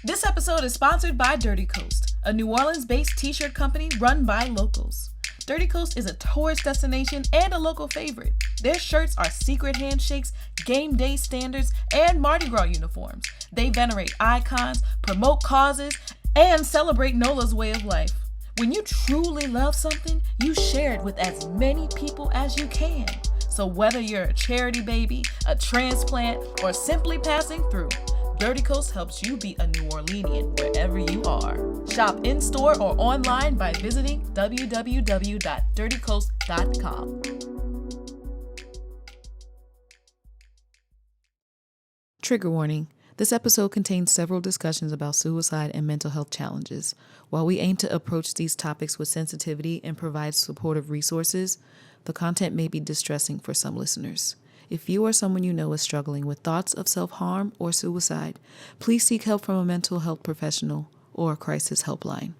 This episode is sponsored by Dirty Coast, a New Orleans-based t-shirt company run by locals. Dirty Coast is a tourist destination and a local favorite. Their shirts are secret handshakes, game day standards, and Mardi Gras uniforms. They venerate icons, promote causes, and celebrate NOLA's way of life. When you truly love something, you share it with as many people as you can. So whether you're a charity baby, a transplant, or simply passing through, Dirty Coast helps you be a New Orleanian wherever you are. Shop in-store or online by visiting www.dirtycoast.com. Trigger warning. This episode contains several discussions about suicide and mental health challenges. While we aim to approach these topics with sensitivity and provide supportive resources, the content may be distressing for some listeners. If you or someone you know is struggling with thoughts of self-harm or suicide, please seek help from a mental health professional or a crisis helpline.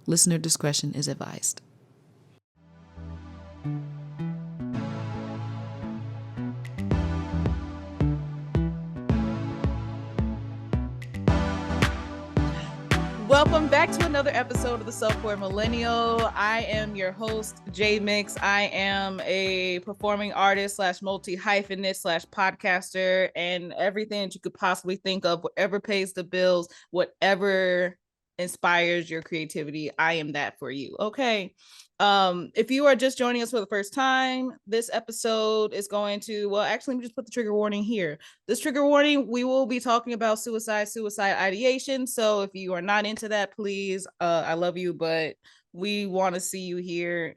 Listener discretion is advised. Welcome back to another episode of the Self-Aware Millennial. I am your host, J.Mix. I am a performing artist / multi-hyphenate / podcaster and everything that you could possibly think of, whatever pays the bills, whatever inspires your creativity. I am that for you. Okay. If you are just joining us for the first time, this episode is going to, well, actually, let me just put the trigger warning here. This trigger warning, we will be talking about suicide ideation. So if you are not into that, please, I love you, but we want to see you here,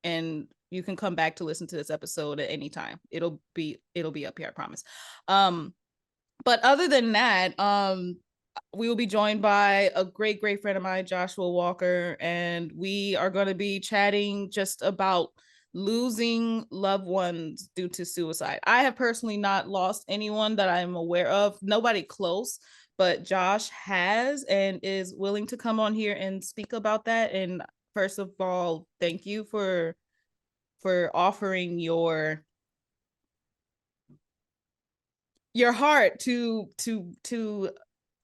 and you can come back to listen to this episode at any time. It'll be up here, I promise. But other than that, we will be joined by a great friend of mine, Joshua Walker, and we are going to be chatting just about losing loved ones due to suicide. I have personally not lost anyone that I'm aware of, nobody close, but Josh has and is willing to come on here and speak about that. And first of all, thank you for offering your heart to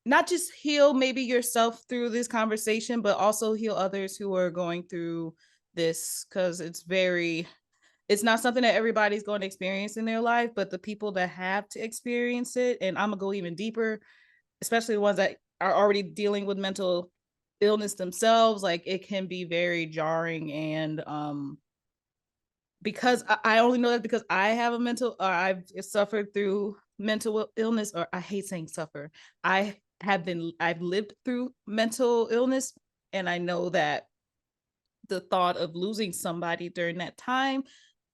not just heal maybe yourself through this conversation, but also heal others who are going through this, because it's not something that everybody's going to experience in their life, but the people that have to experience it, and I'm gonna go even deeper, especially the ones that are already dealing with mental illness themselves, like it can be very jarring. And because I only know that because I have I've suffered through mental illness, or I hate saying suffer. I've lived through mental illness, and I know that the thought of losing somebody during that time,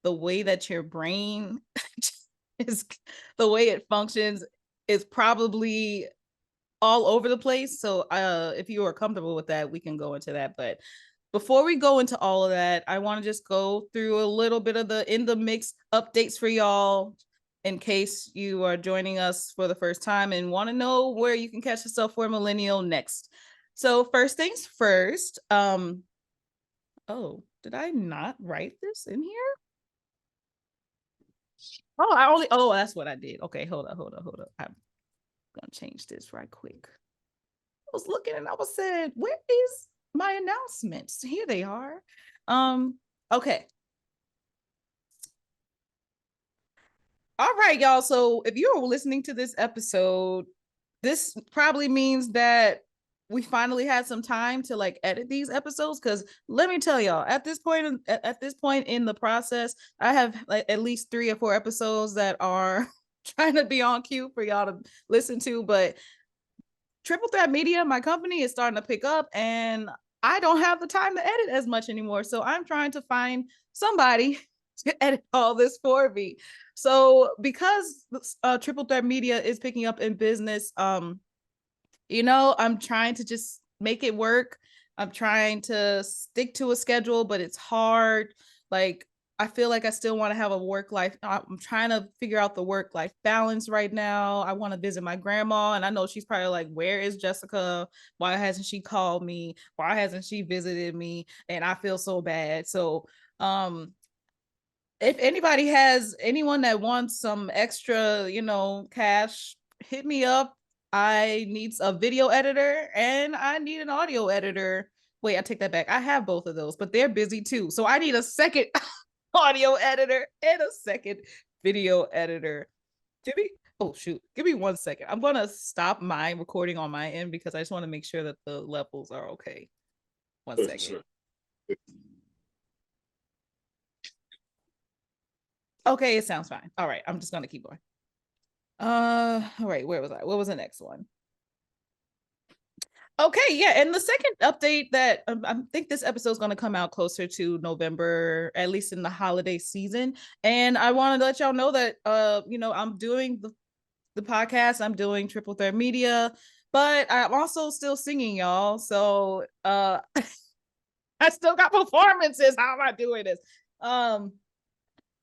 the way that your brain is, the way it functions, is probably all over the place. So if you are comfortable with that, we can go into that. But before we go into all of that, I want to just go through a little bit of the in the mix updates for y'all, in case you are joining us for the first time and want to know where you can catch yourself for Millennial next. So first things first, oh, did I not write this in here? Oh, that's what I did. Okay, hold up. I'm gonna change this right quick. I was looking and I was saying, where is my announcements? Here they are. Okay. All right, y'all. So if you're listening to this episode, this probably means that we finally had some time to like edit these episodes, because let me tell y'all, at this point in the process, I have like at least 3 or 4 episodes that are trying to be on cue for y'all to listen to, but Triple Threat Media, my company, is starting to pick up, and I don't have the time to edit as much anymore. So I'm trying to find somebody to edit all this for me. So because Triple Threat Media is picking up in business, I'm trying to just make it work. I'm trying to stick to a schedule, but it's hard. Like, I feel like I still want to have a work life. I'm trying to figure out the work life balance right now. I want to visit my grandma, and I know she's probably like, where is Jessica? Why hasn't she called me? Why hasn't she visited me? And I feel so bad. So, if anybody has anyone that wants some extra, cash, hit me up. I need a video editor and I need an audio editor. Wait, I take that back. I have both of those, but they're busy too. So I need a second audio editor and a second video editor. Oh shoot, give me 1 second. I'm gonna stop my recording on my end because I just want to make sure that the levels are okay. 1 second. Sure. Okay, it sounds fine. All right, I'm just gonna keep going. All right, where was I? What was the next one? Okay, yeah, and the second update that I think this episode is going to come out closer to November, at least in the holiday season. And I wanted to let y'all know that I'm doing the podcast, I'm doing Triple Threat Media, but I'm also still singing, y'all. So I still got performances. How am I doing this?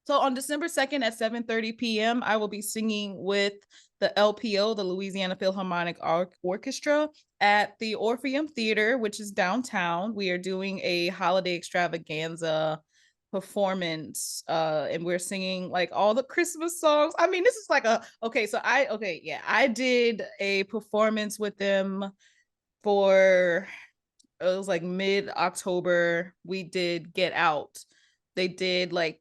So on December 2nd at 7:30 p.m., I will be singing with the LPO, the Louisiana Philharmonic Orchestra, at the Orpheum Theater, which is downtown. We are doing a holiday extravaganza performance, and we're singing like all the Christmas songs. I mean, this is like I did a performance with them for, it was like mid-October. We did Get Out. They did like,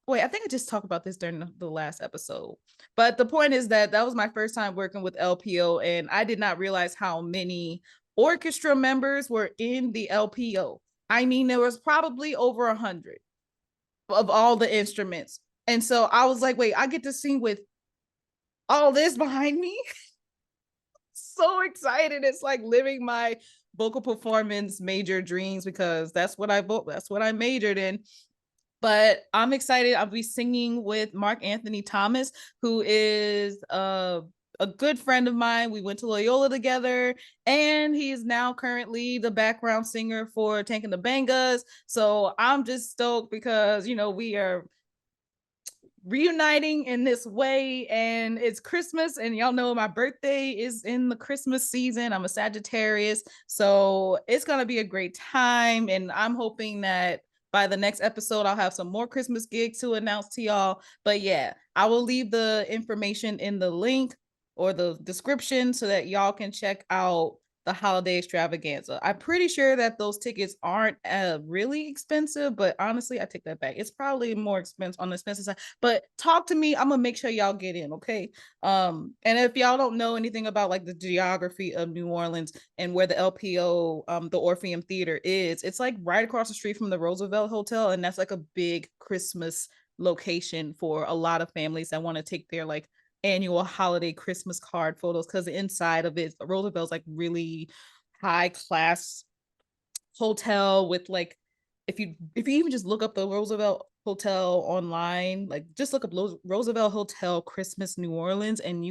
wait, I think I just talked about this during the last episode. But the point is that was my first time working with LPO, and I did not realize how many orchestra members were in the LPO. I mean, there was probably over 100 of all the instruments. And so I was like, wait, I get to sing with all this behind me? So excited. It's like living my vocal performance major dreams, because that's what I majored in. But I'm excited. I'll be singing with Mark Anthony Thomas, who is a good friend of mine. We went to Loyola together, and he is now currently the background singer for Tank and the Bangas. So I'm just stoked because, we are reuniting in this way, and it's Christmas, and y'all know my birthday is in the Christmas season. I'm a Sagittarius, so it's gonna be a great time, and I'm hoping that by the next episode I'll have some more Christmas gigs to announce to y'all. But yeah, I will leave the information in the link or the description so that y'all can check out the holiday extravaganza. I'm pretty sure that those tickets aren't really expensive, but honestly, I take that back. It's probably more expensive on the expensive side. But talk to me. I'm gonna make sure y'all get in, okay? And if y'all don't know anything about like the geography of New Orleans and where the LPO, the Orpheum Theater is, it's like right across the street from the Roosevelt Hotel, and that's like a big Christmas location for a lot of families that want to take their like annual holiday Christmas card photos, because the inside of it, Roosevelt's like really high class hotel with like, if you even just look up the Roosevelt Hotel online, like just look up Roosevelt Hotel Christmas New Orleans, and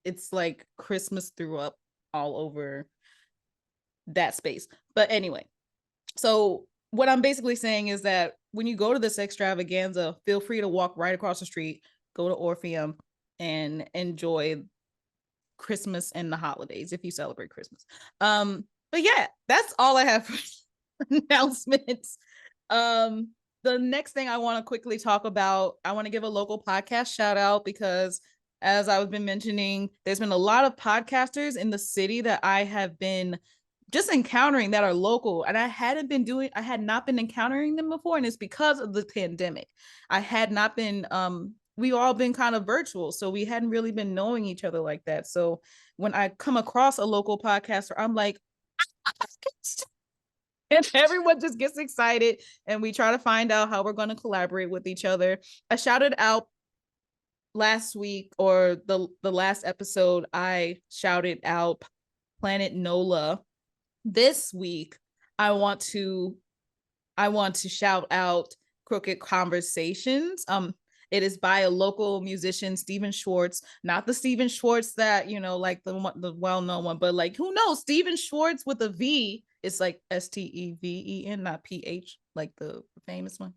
it's like Christmas threw up all over that space. But anyway, so what I'm basically saying is that when you go to this extravaganza, feel free to walk right across the street, go to Orpheum, and enjoy Christmas and the holidays if you celebrate Christmas. But yeah, that's all I have for announcements. The next thing I want to quickly talk about, I want to give a local podcast shout out, because as I've been mentioning, there's been a lot of podcasters in the city that I have been just encountering that are local, and I had not been encountering them before, and it's because of the pandemic. I had not been we all been kind of virtual, so we hadn't really been knowing each other like that. So when I come across a local podcaster, I'm like, and everyone just gets excited, and we try to find out how we're going to collaborate with each other. I shouted out last week, or the last episode, I shouted out Planet NOLA. This week, I want to shout out Crooked Conversations. It is by a local musician, Steven Schwartz, not the Steven Schwartz that, like the well-known one, but like, who knows? Steven Schwartz with a V. It's like Steven, not PH, like the famous one.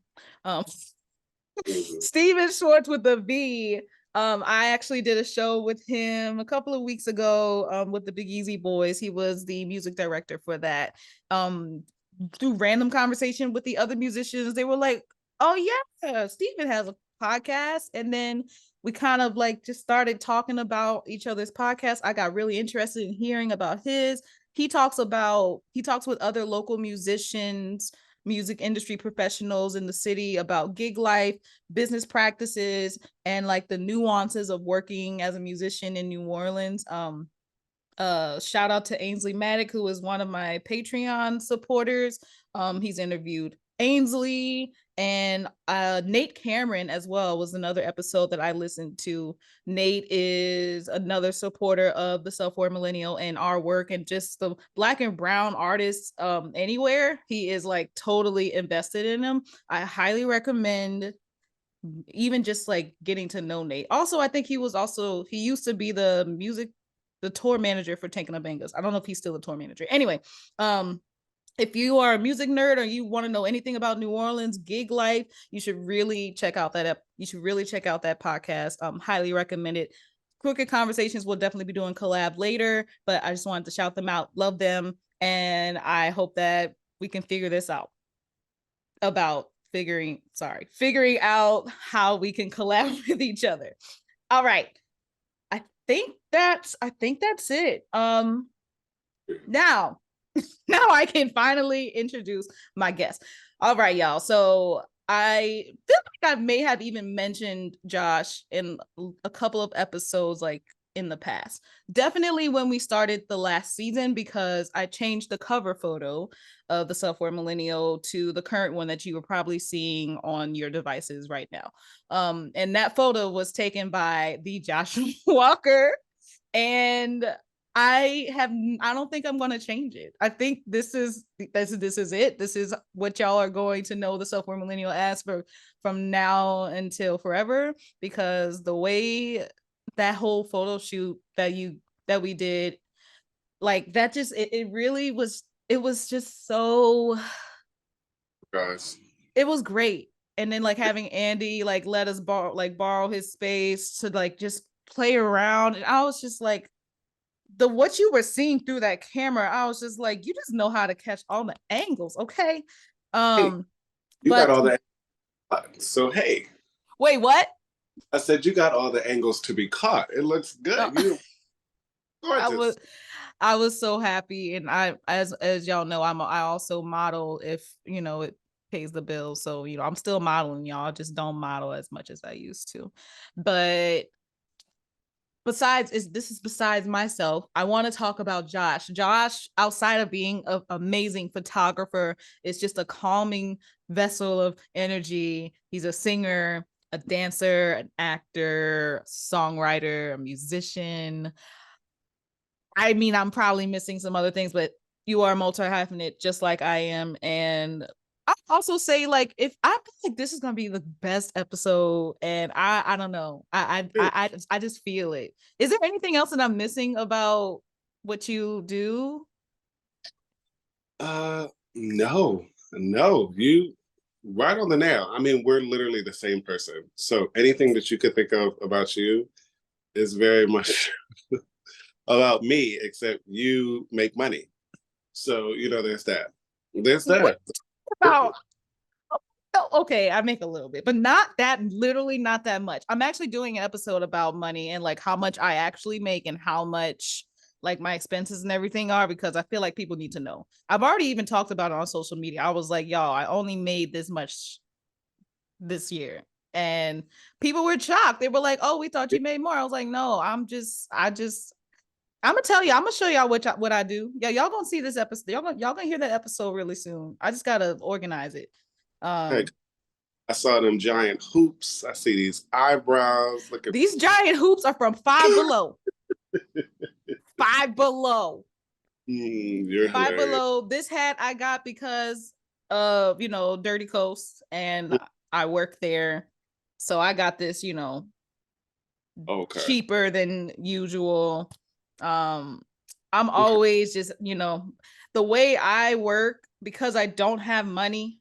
Steven Schwartz with a V. I actually did a show with him a couple of weeks ago with the Big Easy Boys. He was the music director for that. Through random conversation with the other musicians, they were like, oh yeah, Steven has a podcast. And then we kind of like just started talking about each other's podcasts. I got really interested in hearing about his. He talks with other local musicians, music industry professionals in the city about gig life, business practices, and like the nuances of working as a musician in New Orleans. Shout out to Ainsley Maddock, who is one of my Patreon supporters. He's interviewed Ainsley, and Nate Cameron as well was another episode that I listened to. Nate is another supporter of the Self-Aware Millennial and our work and just the Black and brown artists anywhere. He is like totally invested in them. I highly recommend even just like getting to know Nate. Also, I think he used to be the tour manager for Tank and the Bangas. I don't know if he's still a tour manager. Anyway, if you are a music nerd or you want to know anything about New Orleans gig life, you should really check out that podcast. Highly recommend it. Crooked Conversations will definitely be doing collab later, but I just wanted to shout them out. Love them, and I hope that we can figure this out about figuring out how we can collab with each other. All right. I think that's it. Now I can finally introduce my guest. All right, y'all. So I feel like I may have even mentioned Josh in a couple of episodes like in the past. Definitely when we started the last season, because I changed the cover photo of the Self-Aware Millennial to the current one that you are probably seeing on your devices right now. And that photo was taken by the Joshua Walker, and I don't think I'm going to change it. I think this is it. This is what y'all are going to know the Self-Aware Millennial as from now until forever, because the way that whole photo shoot that we did, like that just it really was, it was just so, Guys, it was great. And then like having Andy like let us borrow his space to like just play around, and I was just like, what you were seeing through that camera, I was just like, you just know how to catch all the angles, okay? hey, you got But all the, so hey, wait, what? I said you got all the angles to be caught. It looks good. You're I gorgeous. was I was so happy, and as y'all know, I also model if it pays the bills. So I'm still modeling, y'all. I just don't model as much as I used to. But besides myself, I want to talk about Josh. Josh, outside of being an amazing photographer, is just a calming vessel of energy. He's a singer, a dancer, an actor, songwriter, a musician. I mean, I'm probably missing some other things, but you are multi-hyphenate just like I am. And I also say, like, if I feel like this is gonna be the best episode, and I don't know. I just feel it. Is there anything else that I'm missing about what you do? No, no, you right on the nail. I mean, we're literally the same person. So anything that you could think of about you is very much about me, except you make money. So, there's that. There's What that. about? Oh, okay, I make a little bit, but not that, literally not that much. I'm actually doing an episode about money and like how much I actually make and how much like my expenses and everything are, because I feel like people need to know. I've already even talked about it on social media. I was like, y'all, I only made this much this year. And people were shocked. They were like, "Oh, we thought you made more." I was like, "No, I'm gonna tell you. I'm gonna show y'all what I do. Yeah, y'all gonna see this episode. Y'all gonna hear that episode really soon. I just gotta organize it. Heck, Um, I saw them giant hoops. I see these eyebrows. Look at these giant hoops are from Five Below. Five Below. you're Five hilarious. Below. This hat I got because of Dirty Coast, and I work there, so I got this Okay. cheaper than usual. I'm always just the way I work, because I don't have money,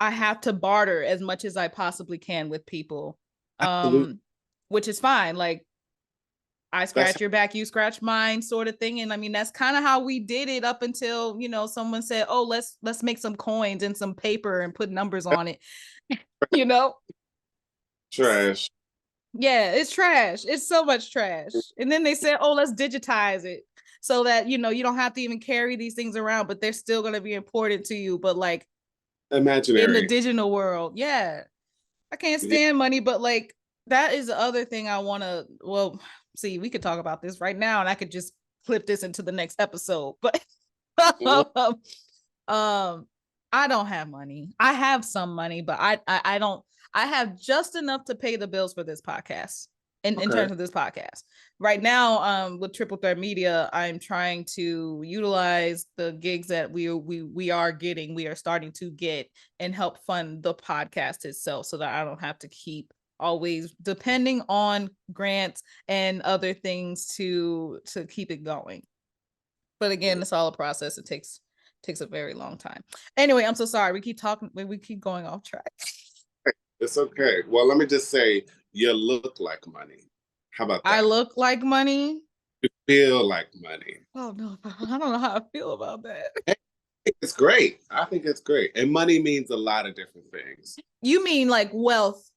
I have to barter as much as I possibly can with people. Absolutely. Which is fine. Like, I That's scratch your back, you scratch mine, sort of thing. And I mean, that's kind of how we did it up until someone said, "Oh, let's make some coins and some paper and put numbers on it." you know trash. Yeah, it's trash. It's so much trash. And then they said, oh, let's digitize it so that, you know, you don't have to even carry these things around, but they're still going to be important to you. But like in the Imaginary. digital world, yeah, I can't Yeah. stand money. But like that is the other thing I want to, well, see, we could talk about this right now and I could just flip this into the next episode. But Mhm. um, I don't have money. I have some money, but I don't. I have just enough to pay the bills for this podcast. In Okay. terms of this podcast, right now, with Triple Threat Media, I'm trying to utilize the gigs that we are getting, we are starting to get, and help fund the podcast itself, so that I don't have to keep always depending on grants and other things to keep it going. But again, it's all a process. It takes a very long time. Anyway, I'm so sorry. We keep talking. We keep going off track. It's okay. Well, let me just say, you look like money. How about I that? look like money. You feel like money. Oh no, I don't know how I feel about that. It's great. I think it's great. And money means a lot of different things. You mean like wealth?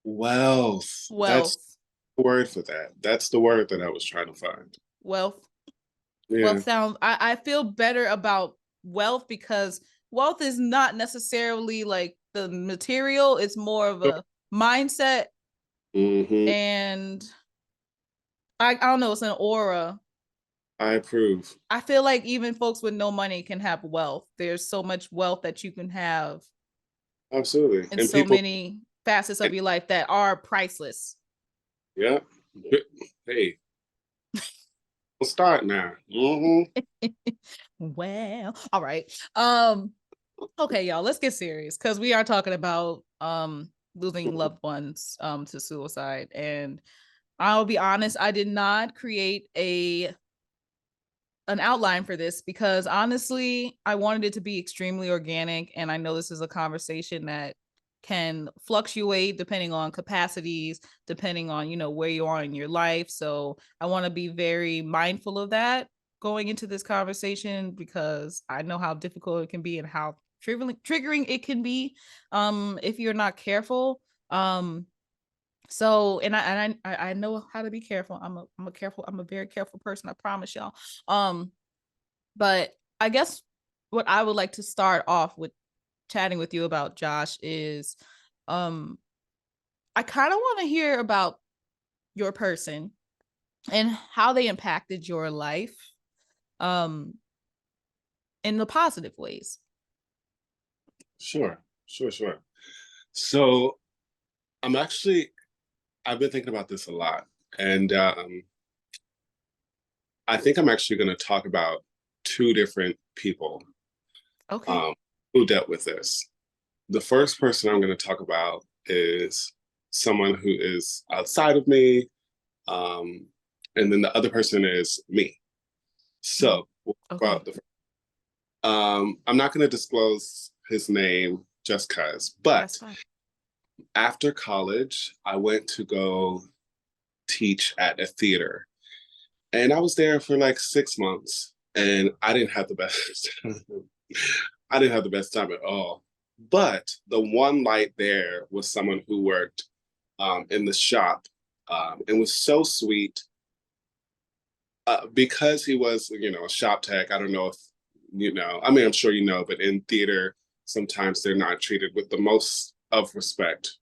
Wealth. That's Wealth, the word for that. That's the word that I was trying to find. wealth, Yeah. wealth sounds. I feel better about wealth because wealth is not necessarily like the material. It's more of a mindset, Mm-hmm. and I don't know. It's an aura. I approve. I feel like even folks with no money can have wealth. There's so much wealth that you can have Absolutely. in And so people, many facets of your life that are priceless. yeah. Hey, we'll start now. Mm-hmm. Well, all right. Okay, y'all, let's get serious because we are talking about losing loved ones to suicide. And I'll be honest, I did not create a an outline for this because honestly, I wanted it to be extremely organic. And I know this is a conversation that can fluctuate depending on capacities, depending on, you know, where you are in your life. So I want to be very mindful of that going into this conversation because I know how difficult it can be and how triggering it can be if you're not careful. So and I know how to be careful. I'm a very careful person, I promise y'all. Um but I guess what I would like to start off with chatting with you about, Josh, is um I kind of want to hear about your person and how they impacted your life um in the positive ways. Sure. Sure. Sure. So I'm actually, I've been thinking about this a lot. And I think I'm actually going to talk about two different people Okay. um, who dealt with this. The first person I'm going to talk about is someone who is outside of me, um, and then the other person is me. So, we'll talk Okay. about I'm not going to disclose his name just because, That's but fine. after college, I went to go teach at a theater. And I was there for like 6 months and I didn't have the best I didn't have the best time at all. But the one light there was someone who worked in the shop and was so sweet because he was, you know, a shop tech. I don't know if you know. I mean, I'm sure you know, but in theater, sometimes they're not treated with the most of respect.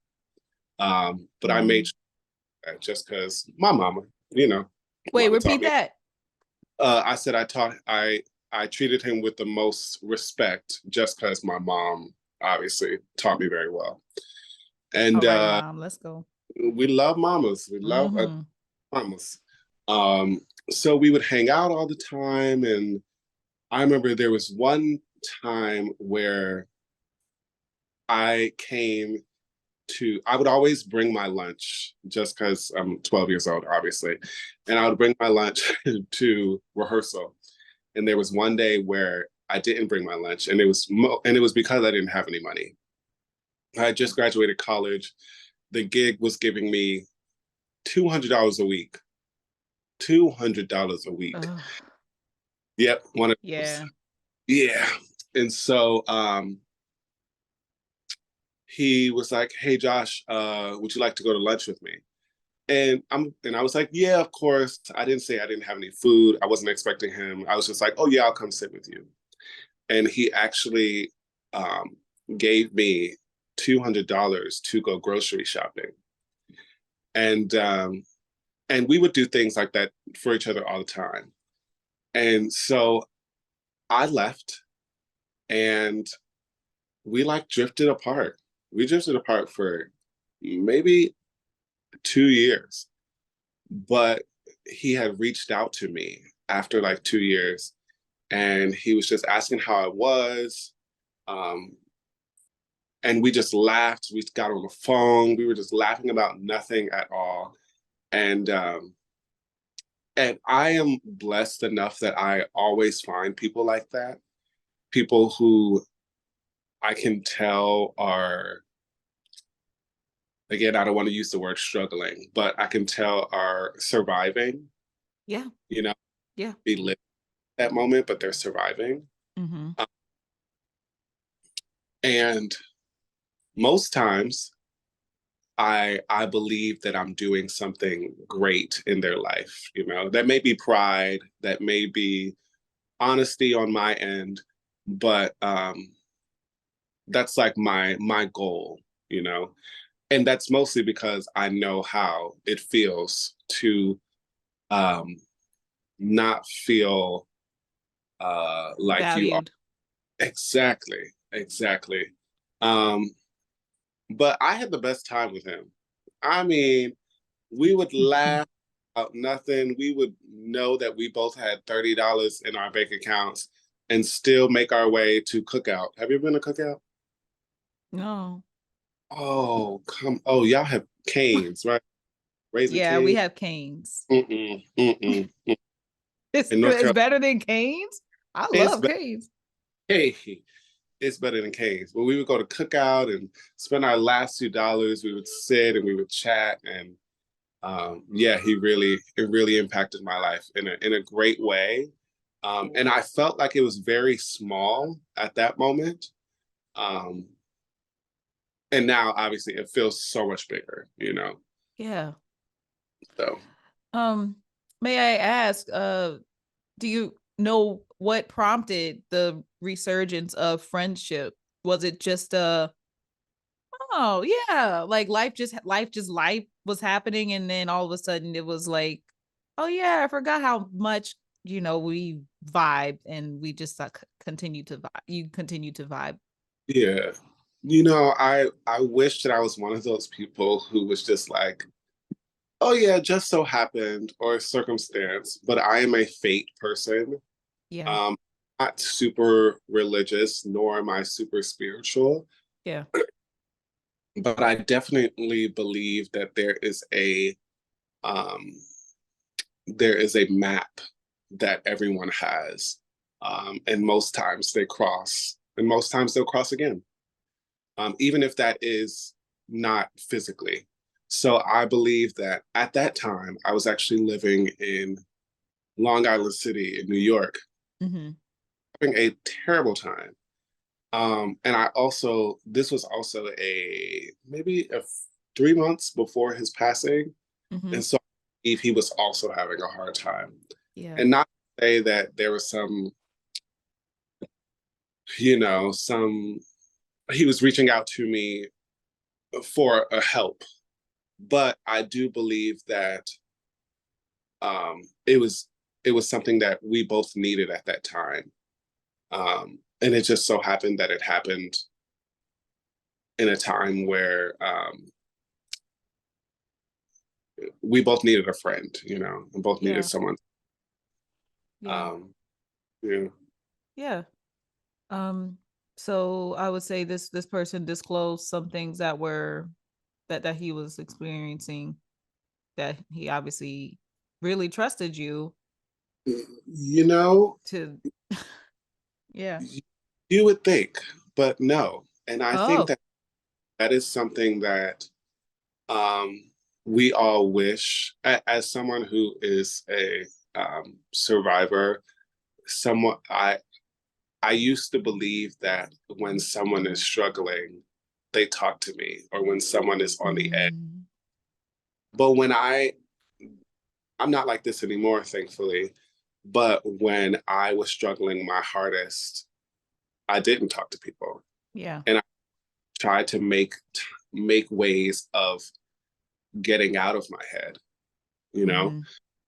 But I made Mm. sure that just because my mama, you know, Wait, mama taught repeat me. that. I said I treated him with the most respect just because my mom obviously taught me very well. All And right, mom, let's go. we love mamas. We love Mm-hmm. mamas. Um, so we would hang out all the time. And I remember there was one time where I would always bring my lunch just because I'm 12 years old, obviously. And I would bring my lunch to rehearsal. And there was one day where I didn't bring my lunch, and it was because I didn't have any money. I had just graduated college. The gig was giving me $200 a week. $200 a week. Ugh. Yep, one of those. Yeah. Yeah. And so he was like, "Hey Josh, would you like to go to lunch with me?" And I was like, yeah, of course. I didn't say I didn't have any food. I wasn't expecting him. I was just like, oh yeah, I'll come sit with you. And he actually um, gave me $200 to go grocery shopping. And and we would do things like that for each other all the time. And so I left, and we like drifted apart. We drifted apart for maybe 2 years, but he had reached out to me after like 2 years, and he was just asking how I was. Um, and we just laughed. We got on the phone. We were just laughing about nothing at all. And and I am blessed enough that I always find people like that, people who I can tell are, again, I don't want to use the word struggling, but I can tell are surviving, Yeah. you know, Yeah. be living that moment, but they're surviving. Mm-hmm. Um, and most times I believe that I'm doing something great in their life, that may be pride, that may be honesty on my end, but that's like my goal, you know. And that's mostly because I know how it feels to um not feel like you are. Valued. Exactly. Um but I had the best time with him. I mean, we would laugh about nothing. We would know that we both had $30 in our bank accounts and still make our way to Cookout. Have you ever been to Cookout? No. Oh, oh, y'all have Canes, right? Raising Yeah, we Canes. have Canes. Mm-mm. It's In North it's Carolina, better than Canes. I it's love better. Canes. Hey, it's better than Canes. But we would go to Cookout and spend our last $2. We would sit and we would chat, and yeah, it really impacted my life in a great way. And I felt like it was very small at that moment. Um, and now obviously it feels so much bigger. Yeah. So Um, may I ask, do you know what prompted the resurgence of friendship? Was it just oh yeah, like life was happening, and then all of a sudden it was like, oh yeah, I forgot how much we vibed, and we just continue to vibe. You continue to vibe. yeah. I wish that I was one of those people who was just like, oh yeah, it just so happened or circumstance, but I am a fate person. Yeah, Um, not super religious, nor am I super spiritual, yeah, but I definitely believe that um, there is a map that everyone has, and most times they cross, and most times they'll cross again, even if that is not physically. So I believe that at that time I was actually living in Long Island City in New York, mm-hmm. having a terrible time. And this was also maybe 3 months before his passing. Mm-hmm. And so if he was also having a hard time. Yeah, And not to say that there was some, he was reaching out to me for a help. But I do believe that um, it was it was something that we both needed at that time. And it just so happened that it happened in a time where we both needed a friend, and both needed yeah, someone. yeah, Um, yeah. yeah. Um, so I would say this person disclosed some things that were that he was experiencing, that he obviously really trusted you You know, to yeah. you would think, but no. And I think Oh, that that is something that um, we all wish, as someone who is a survivor, someone I used to believe that when someone is struggling, they talk to me, or when someone is on the edge, mm, But when I'm not like this anymore, thankfully. But when I was struggling my hardest, I didn't talk to people. Yeah. And I tried to make ways of getting out of my head, you know? Mm-hmm.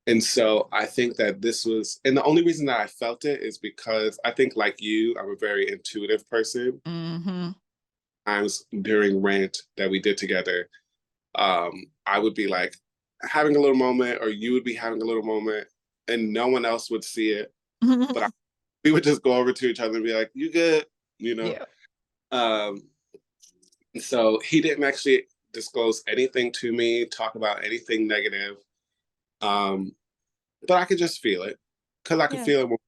And so I think that this was, and the only reason that I felt it is because I think, like you, I'm a very intuitive person. Mm-hmm. Times during rant that we did together, I would be like having a little moment, or you would be having a little moment, and no one else would see it. But we would just go over to each other and be like, "You good?" You know. Yeah. Um, so he didn't actually disclose anything to me, talk about anything negative. Um, but I could just feel it because I could Yeah. feel it.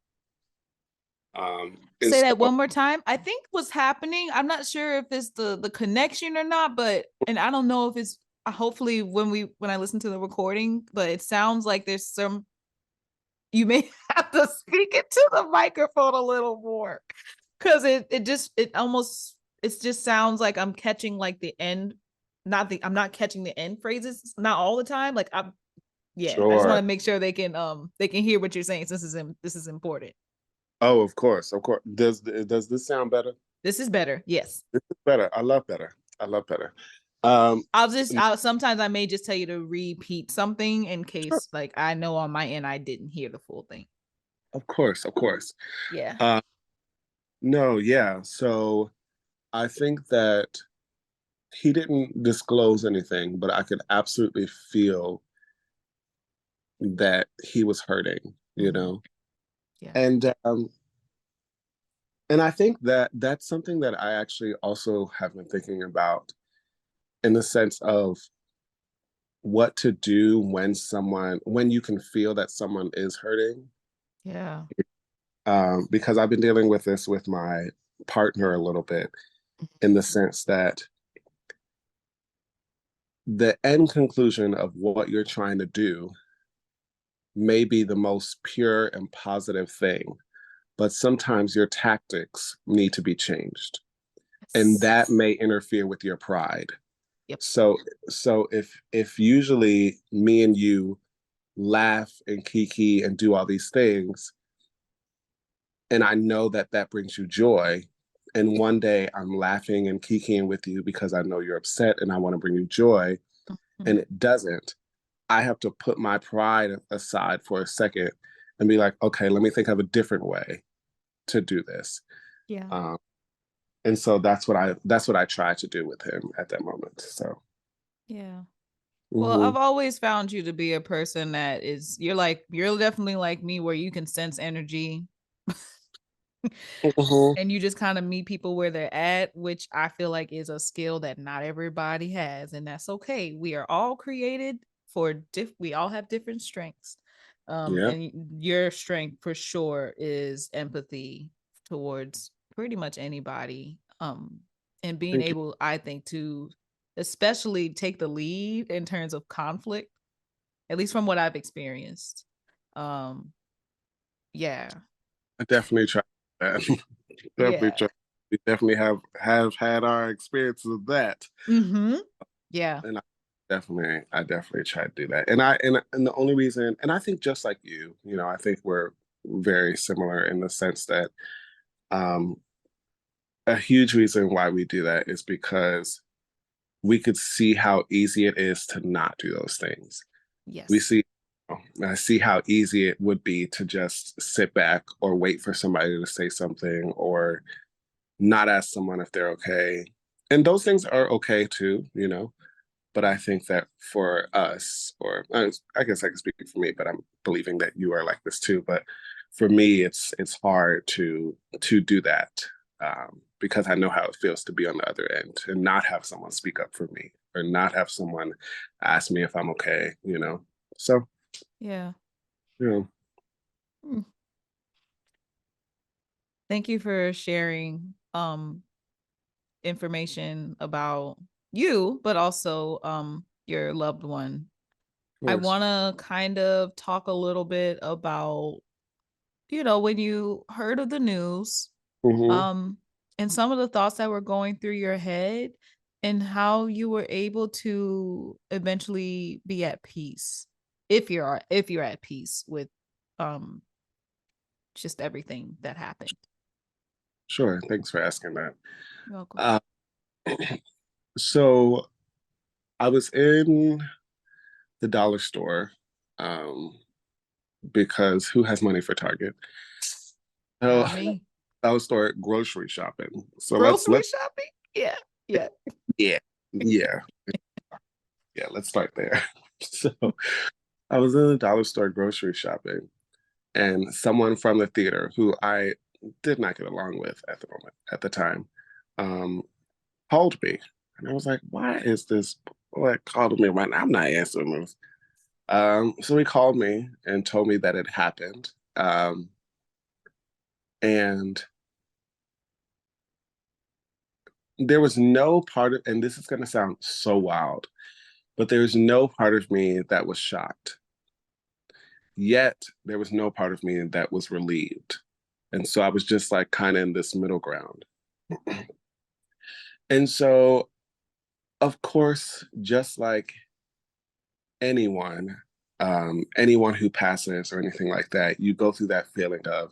And Say that so, one more time. I think what's happening, I'm not sure if it's the connection or not, but and I don't know if it's hopefully when I listen to the recording, but it sounds like there's some you may have to speak into the microphone a little more. Cause it almost it just sounds like I'm catching like the end, I'm not catching the end phrases, not all the time. Like I'm yeah, I just want sure. to make sure they can hear what you're saying since this is important. Oh, of course, of course. Does this sound better? This is better. Yes. This is better. I love better. I love better. I'll sometimes I may just tell you to repeat something in Sure. case like I know on my end I didn't hear the full thing. Of course, of course. Yeah. Uh, no, yeah. So I think that he didn't disclose anything, but I could absolutely feel that he was hurting, you Mm-hmm. know. Yeah. And and I think that that's something that I actually also have been thinking about in the sense of what to do when you can feel that someone is hurting. Yeah. Because I've been dealing with this with my partner a little bit in the sense that the end conclusion of what you're trying to do may be the most pure and positive thing, but sometimes your tactics need to be changed, and Yes. that may interfere with your pride. Yep. So if usually me and you laugh and kiki and do all these things, and I know that that brings you joy, and one day I'm laughing and kikiing with you because I know you're upset and I want to bring you joy, Mm-hmm. and it doesn't, I have to put my pride aside for a second and be like, okay, let me think of a different way to do this. Yeah. Um, and so that's what I try to do with him at that moment. So, Yeah. Well, mm-hmm, I've always found you to be a person that is you're definitely like me where you can sense energy mm-hmm, and you just kind of meet people where they're at, which I feel like is a skill that not everybody has, and that's okay. We are all created we all have different strengths. yeah, And your strength for sure is empathy towards pretty much anybody. And being thank you. able, I think, to especially take the lead in terms of conflict, at least from what I've experienced. Um, yeah. I definitely try that. Definitely Yeah. try. We definitely have had our experiences of that, Mm-hmm. Yeah. and I definitely try to do that. And the only reason, and I think just like you know, I think we're very similar in the sense that um, a huge reason why we do that is because we could see how easy it is to not do those things. We Yes. see, I see how easy it would be to just sit back or wait for somebody to say something or not ask someone if they're okay. And those things are okay too, you know. But I think that for us, or I guess I can speak for me, but I'm believing that you are like this too. But for me, it's hard to do that because I know how it feels to be on the other end and not have someone speak up for me or not have someone ask me if I'm okay. You know, so Yeah. you know, Mm. Thank you for sharing information about you, but also your loved one. of I course. want to kind of talk a little bit about, when you heard of the news, Hmm. um and some of the thoughts that were going through your head. And how you were able to eventually be at peace, if you're at peace with um just everything that happened. Sure. Thanks for asking that. You're welcome. Uh, so I was in the dollar store um, because who has money for Target? So Not me. dollar store grocery shopping. So Grocery let's shopping? Yeah. Yeah. yeah yeah yeah let's start there. So I was in the dollar store grocery shopping, and someone from the theater who I did not get along with at the moment at the time um, called me, and I was like, "Why is this boy calling me right now? I'm not answering this." So he called me and told me that it happened, and there was no part of, and this is going to sound so wild, but there was no part of me that was shocked. Yet there was no part of me that was relieved. And so I was just like kind of in this middle ground. And so, of course, just like anyone, anyone who passes or anything like that, you go through that feeling of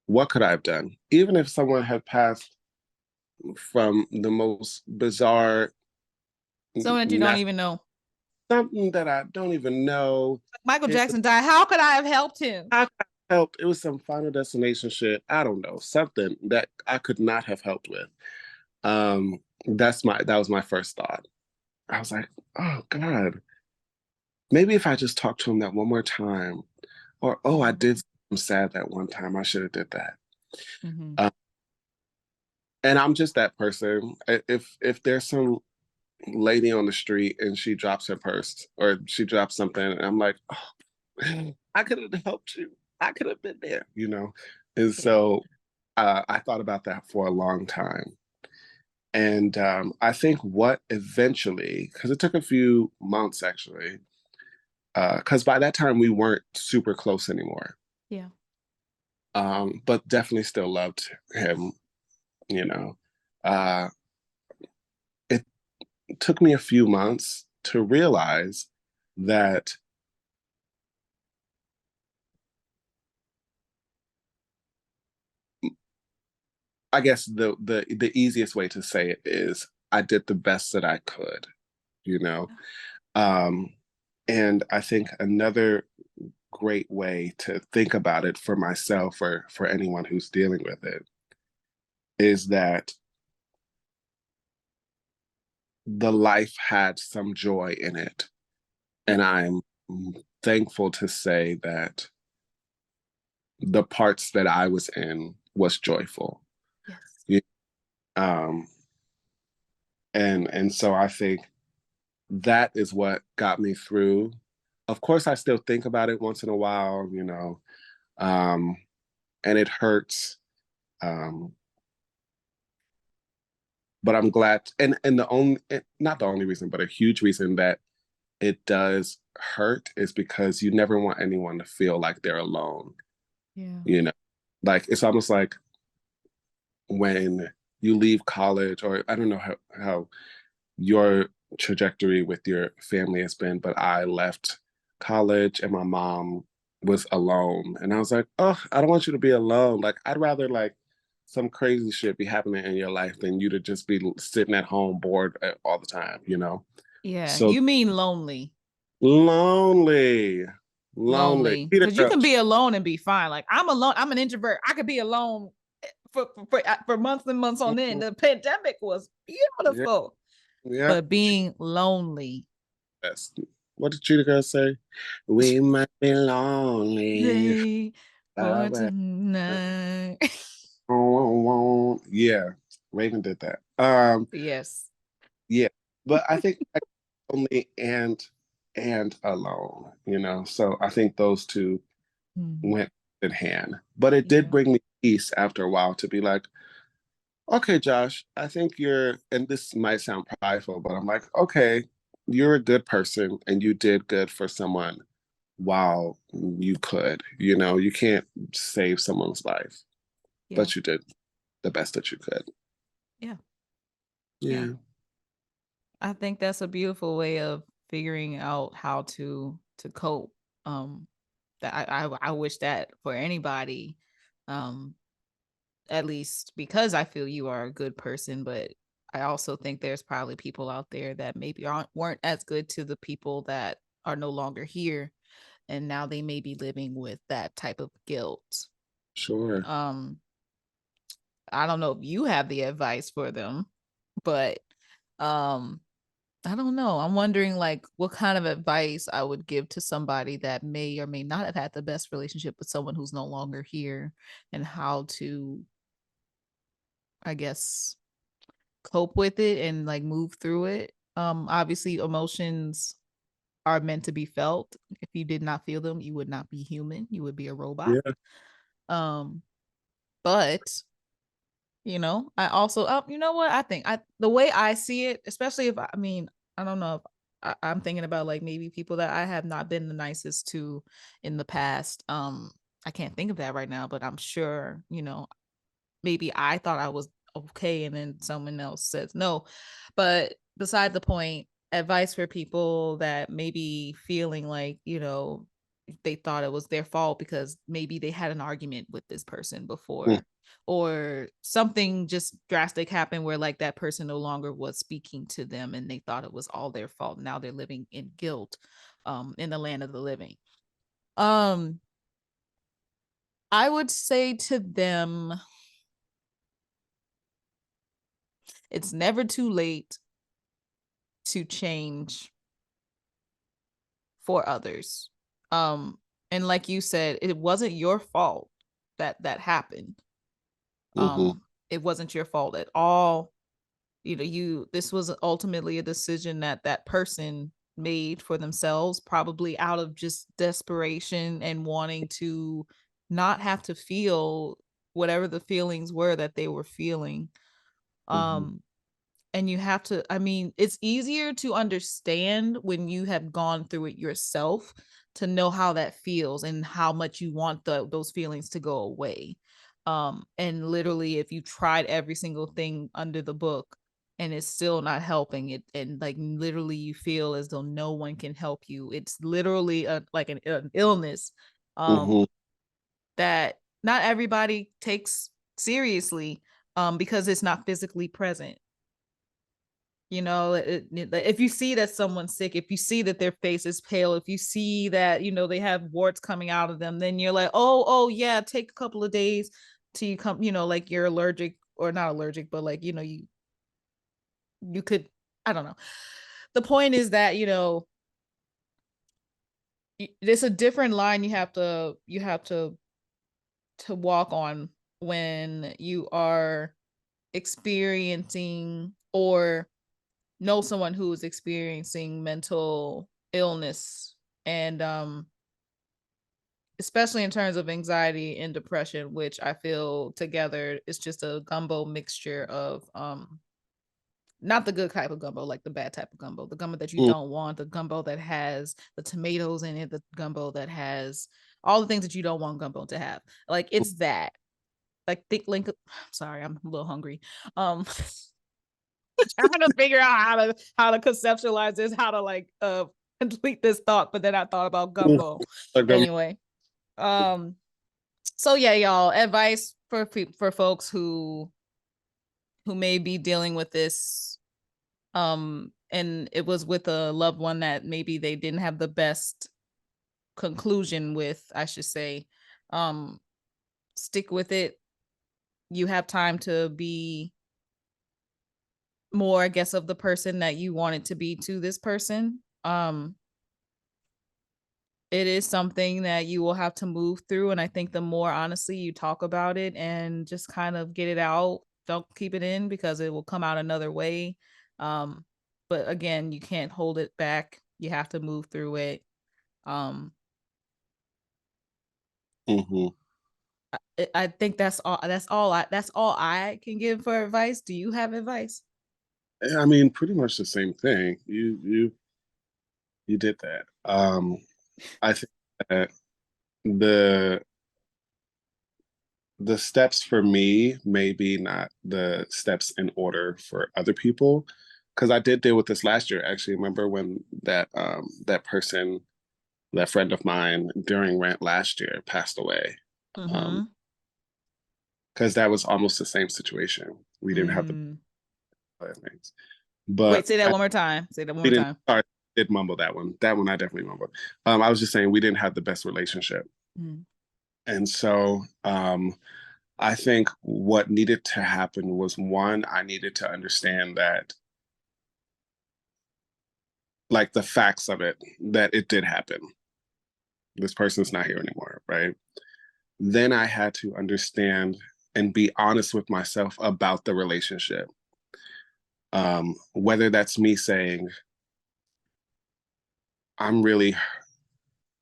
what could I have done? Even if someone had passed from the most bizarre, Someone that you don't even know. something that I don't even know. Michael It, Jackson died. How could I have helped him? I could have helped. It was some Final Destination shit. I don't know, something that I could not have helped with. That was my first thought. I was like, oh God, maybe if I just talked to him that one more time, or oh, I did something sad that one time. I should have did that. Mm-hmm. Uh, and I'm just that person. If there's some lady on the street and she drops her purse or she drops something, and I'm like, oh, I could have helped you. I could have been there, you know. And Yeah. so I thought about that for a long time. And I think what eventually, because it took a few months actually, because by that time we weren't super close anymore. Yeah. But definitely still loved him, you know. Uh, it took me a few months to realize that I guess the easiest way to say it is I did the best that I could, you know. Um, and I think another great way to think about it for myself or for anyone who's dealing with it is that the life had some joy in it. And I'm thankful to say that the parts that I was in was joyful. Yes. Yeah. Um, and so I think that is what got me through. Of course, I still think about it once in a while, you know, um, and it hurts. Um, but I'm glad, and the only, not the only reason, but a huge reason that it does hurt is because you never want anyone to feel like they're alone. Yeah. You know, like it's almost like when you leave college, or I don't know how your trajectory with your family has been, but I left college and my mom was alone. And I was like, oh, I don't want you to be alone. Like, I'd rather like some crazy shit be happening in your life than you to just be sitting at home bored all the time, you know? Yeah. So You mean lonely. lonely, lonely. Lonely. Peter, Because you can be alone and be fine. Like I'm alone. I'm an introvert. I could be alone for months and months on end. The pandemic was yeah, beautiful. yeah. But being lonely. Yes. What did Cheetah Girl say? We might be lonely. Day for tonight. Yeah, Raven did that. Yes. Yeah, but I think only and alone, you know. So I think those two Mm. went in hand. But it did Yeah. bring me peace after a while to be like, okay, Josh, I think you're, and this might sound prideful, but I'm like, okay, you're a good person and you did good for someone while you could. You know, you can't save someone's life, Yeah. but you did the best that you could. Yeah. Yeah. Yeah. I think that's a beautiful way of figuring out how to cope. That I wish that for anybody, um, at least because I feel you are a good person, but I also think there's probably people out there that maybe weren't as good to the people that are no longer here, and now they may be living with that type of guilt. Sure. Um, I don't know if you have the advice for them, but um I don't know. I'm wondering like what kind of advice I would give to somebody that may or may not have had the best relationship with someone who's no longer here, and how to, I guess, cope with it and like move through it. Obviously emotions are meant to be felt. If you did not feel them, you would not be human. You would be a robot. Yeah. Um but you know, I also, you know what, I think the way I see it, especially if I mean, I don't know if I'm thinking about like maybe people that I have not been the nicest to in the past. I can't think of that right now, but I'm sure, you know, maybe I thought I was okay and then someone else says no. But beside the point, advice for people that maybe feeling like, you know, they thought it was their fault because maybe they had an argument with this person Mm, before, or something just drastic happened where like that person no longer was speaking to them and they thought it was all their fault. Now they're living in guilt in the land of the living. Um I would say to them, it's never too late to change for others. Um, and like you said, it wasn't your fault that that happened. mhm, It wasn't your fault at all. You know, this was ultimately a decision that that person made for themselves, probably out of just desperation and wanting to not have to feel whatever the feelings were that they were feeling. mhm, Um, and you have to, I mean, it's easier to understand when you have gone through it yourself, to know how that feels and how much you want those feelings to go away. And literally if you tried every single thing under the book and it's still not helping it, and like literally you feel as though no one can help you, it's literally like an illness um mhm, that not everybody takes seriously, because it's not physically present. You know, if you see that someone's sick, if you see that their face is pale, if you see that, you know, they have warts coming out of them, then you're like, oh yeah, take a couple of days till you come, you know, like you're allergic or not allergic, but like, you know, you could, I don't know. The point is that, you know, there's a different line you have to walk on when you are experiencing or know someone who is experiencing mental illness, and especially in terms of anxiety and depression, which I feel together is just a gumbo mixture of not the good type of gumbo, like the bad type of gumbo, the gumbo that you mm, don't want, the gumbo that has the tomatoes in it, the gumbo that has all the things that you don't want gumbo to have. Like it's that. Like thick link. Sorry, I'm a little hungry. Um trying to figure out how to conceptualize this, how to like complete this thought, but then I thought about mm. gumbo. Like, Anyway, um, so yeah, y'all, advice for folks who may be dealing with this, and it was with a loved one that maybe they didn't have the best conclusion with, I should say. Um, stick with it. You have time to be more, I guess, of the person that you wanted to be to this person. It is something that you will have to move through, and I think the more honestly you talk about it and just kind of get it out, don't keep it in because it will come out another way. um but again, you can't hold it back, you have to move through it. um mhm. I think that's all I can give for advice. Do you have advice? I mean, pretty much the same thing. You did that. I think that the the steps for me may be not the steps in order for other people, because I did deal with this last year. Actually, remember when that person, that friend of mine during rent last year passed away. Mm-hmm. Because that was almost the same situation. We didn't have the Mm. other things, Wait, but say that one more time. Say that one we more didn't. time. Sorry, I did mumble that one. That one I definitely mumbled. I was just saying we didn't have the best relationship, Mm. and so I think what needed to happen was, one, I needed to understand that, like, the facts of it, that it did happen. This person's not here anymore, right? Then I had to understand and be honest with myself about the relationship. Whether that's me saying, I'm really,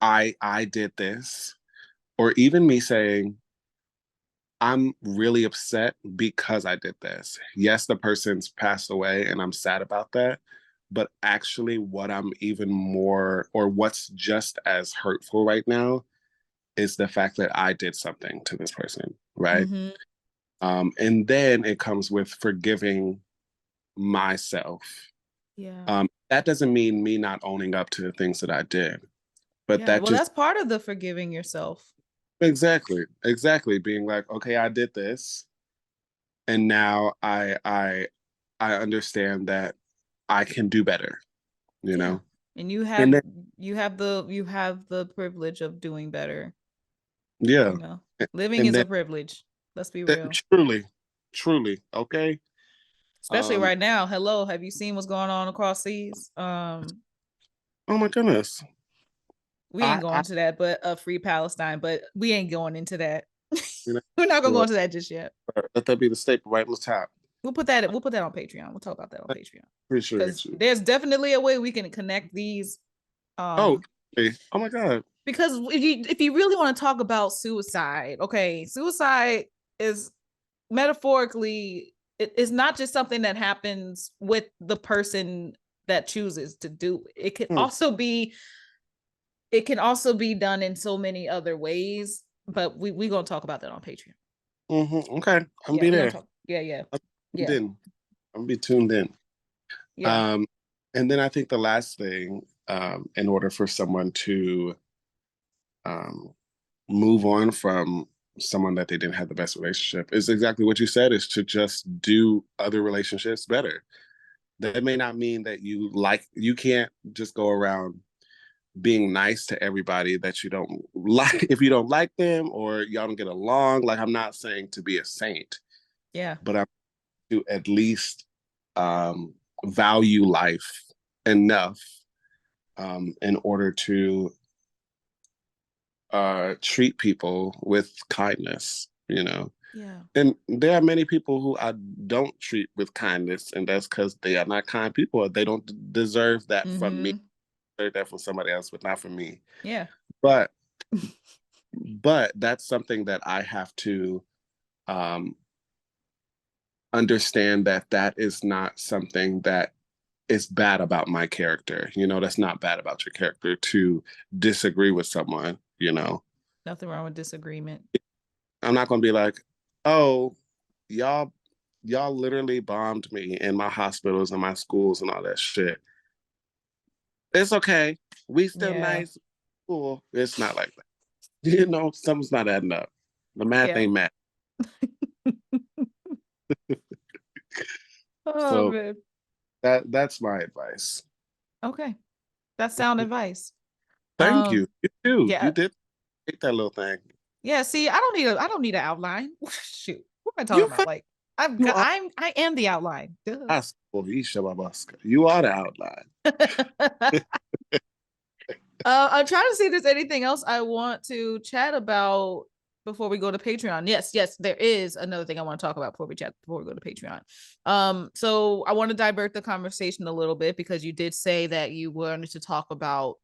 I did this, or even me saying, I'm really upset because I did this. Yes, the person's passed away and I'm sad about that. But actually, what I'm even more, or what's just as hurtful right now, is the fact that I did something to this person, right? Mm-hmm. And then it comes with forgiving myself. Yeah. That doesn't mean me not owning up to the things that I did, but Yeah. that Well, just that's part of the forgiving yourself. exactly being like, okay, I did this, and now I understand that I can do better, you Yeah. know? And And then, you have the privilege of doing better, yeah. you know. Living And is then a privilege. Let's be that, real. truly, okay. Especially Um, right now. Hello, have you seen what's going on across seas? oh my goodness. We ain't I going to that, but free Palestine, but we ain't going into that. you know, We're not gonna go sure. into that just yet. Let that be the staple right on the top. We'll put that on Patreon. We'll talk about that on Patreon. Appreciate Because you. there's definitely a way we can connect these. Oh, Um, hey. Oh my God. because if you really want to talk about suicide, okay, suicide is metaphorically it is not just something that happens with the person that chooses to do it. Hmm. It can also be done in so many other ways, but we gonna talk about that on Patreon. Okay, I'm Yeah, be we gonna there. talk. Yeah, yeah, I'm tuned yeah, in. I'm be tuned in. yeah, Um, and then I think the last thing, in order for someone to um, move on from someone that they didn't have the best relationship, is exactly what you said, is to just do other relationships better. That may not mean that you can't just go around being nice to everybody that you don't like. If you don't like them or y'all don't get along, like, I'm not saying to be a saint, yeah, but I'm to at least um, value life enough in order to treat people with kindness, you know. yeah. And there are many people who I don't treat with kindness, and that's because they are not kind people, or they don't deserve that from me. Mm-hmm. Deserve that from somebody else, but not from me. Yeah, But that's something that I have to um, understand, that that is not something that is bad about my character. You know, that's not bad about your character to disagree with someone, you know. nothing wrong with disagreement. I'm not going to be like, oh, y'all literally bombed me in my hospitals and my schools and all that shit. It's okay. We still Yeah, nice. Cool. It's not like that. You know, something's not adding up. The math yeah. ain't math. Oh So man. that's my advice. Okay, that's sound advice. Thank you. You too. You Yeah, did take that little thing. yeah. See, I don't need an outline. Shoot, what am I talking You about? Like, you are I am the outline. Duh. You are the outline. I'm trying to see if there's anything else I want to chat about before we go to Patreon. Yes, yes, there is another thing I want to talk about before we go to Patreon. So I want to divert the conversation a little bit because you did say that you wanted to talk about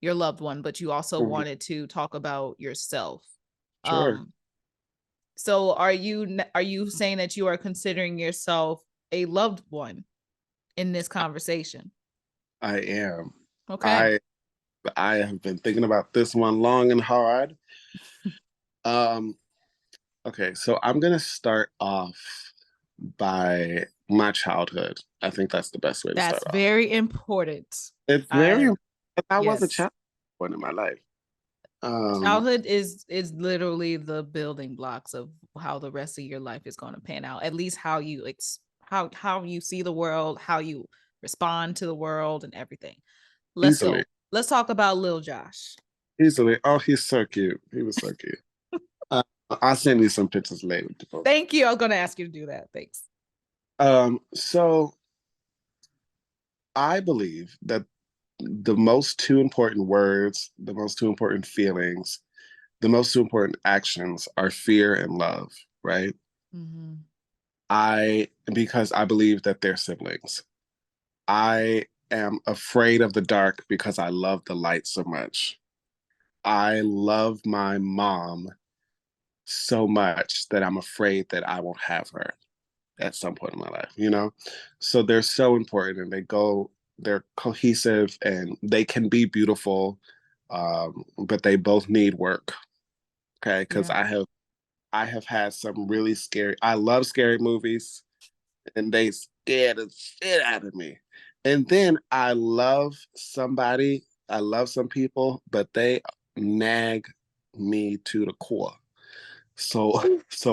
your loved one, but you also Mhm. wanted to talk about yourself. Sure. Um, so are you saying that you are considering yourself a loved one in this conversation? I am. Okay. I I have been thinking about this one long and hard. Um, okay, so I'm gonna start off by my childhood. I think that's the best way to start That's off. very important. It's very important. I was a Yes. child point in my life. Childhood is literally the building blocks of how the rest of your life is going to pan out. At least how you how you see the world, how you respond to the world, and everything. Let's easily, go. Let's talk about Lil Josh. easily. Oh, he's so cute. He was so cute. Uh, I'll send you some pictures later. Thank you. I was going to ask you to do that. Thanks. So I believe that the most two important words, the most two important feelings, the most two important actions are fear and love, right? Mm-hmm. Because I believe that they're siblings. I am afraid of the dark because I love the light so much. I love my mom so much that I'm afraid that I won't have her at some point in my life, you know? So they're so important and they're cohesive and they can be beautiful, but they both need work. Okay. Because Yeah. I have had some really scary, I love scary movies and they scared the shit out of me. And then I love some people, but they nag me to the core. So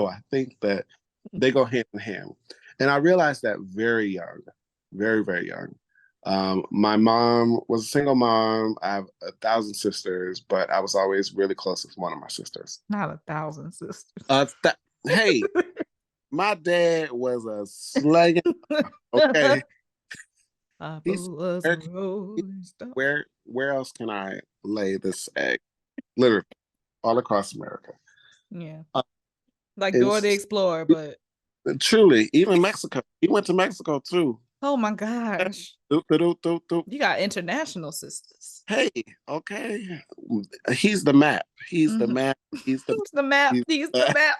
I think that they go hand in hand. And I realized that very young, very, very young. My mom was a single mom. I have 1,000 sisters, but I was always really close with one of my sisters. Not 1,000 sisters. Hey, my dad was a slanging. Okay, he's where, where else can I lay this egg? Literally, all across America. Yeah. Like And Dora the Explorer, but truly, even Mexico. He went to Mexico too. oh my gosh. Doop, doop, doop, doop. You got international sisters. Hey, okay. He's the map. He's the Mm-hmm. map. He's the He's the map. He's the map.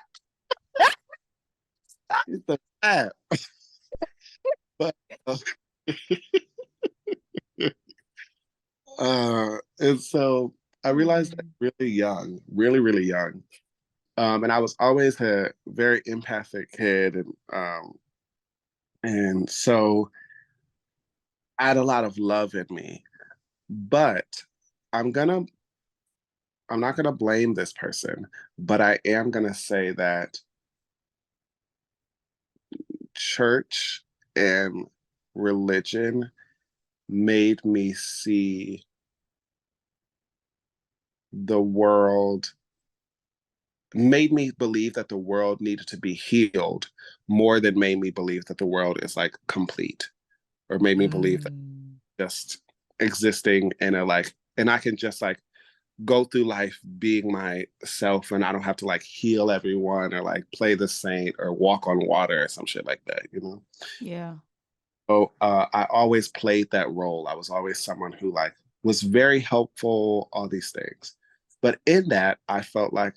he's the map. But and so I realized that really young, really, really young. And I was always a very empathic kid, and so I had a lot of love in me. But I'm gonna, I'm not gonna blame this person, but I am gonna say that church and religion made me see the world, made me believe that the world needed to be healed more than made me believe that the world is like complete, or made me believe that just existing in a like, and I can just like go through life being myself and I don't have to like heal everyone or like play the saint or walk on water or some shit like that, you know? Yeah. So I always played that role. I was always someone who like was very helpful, all these things. But in that, I felt like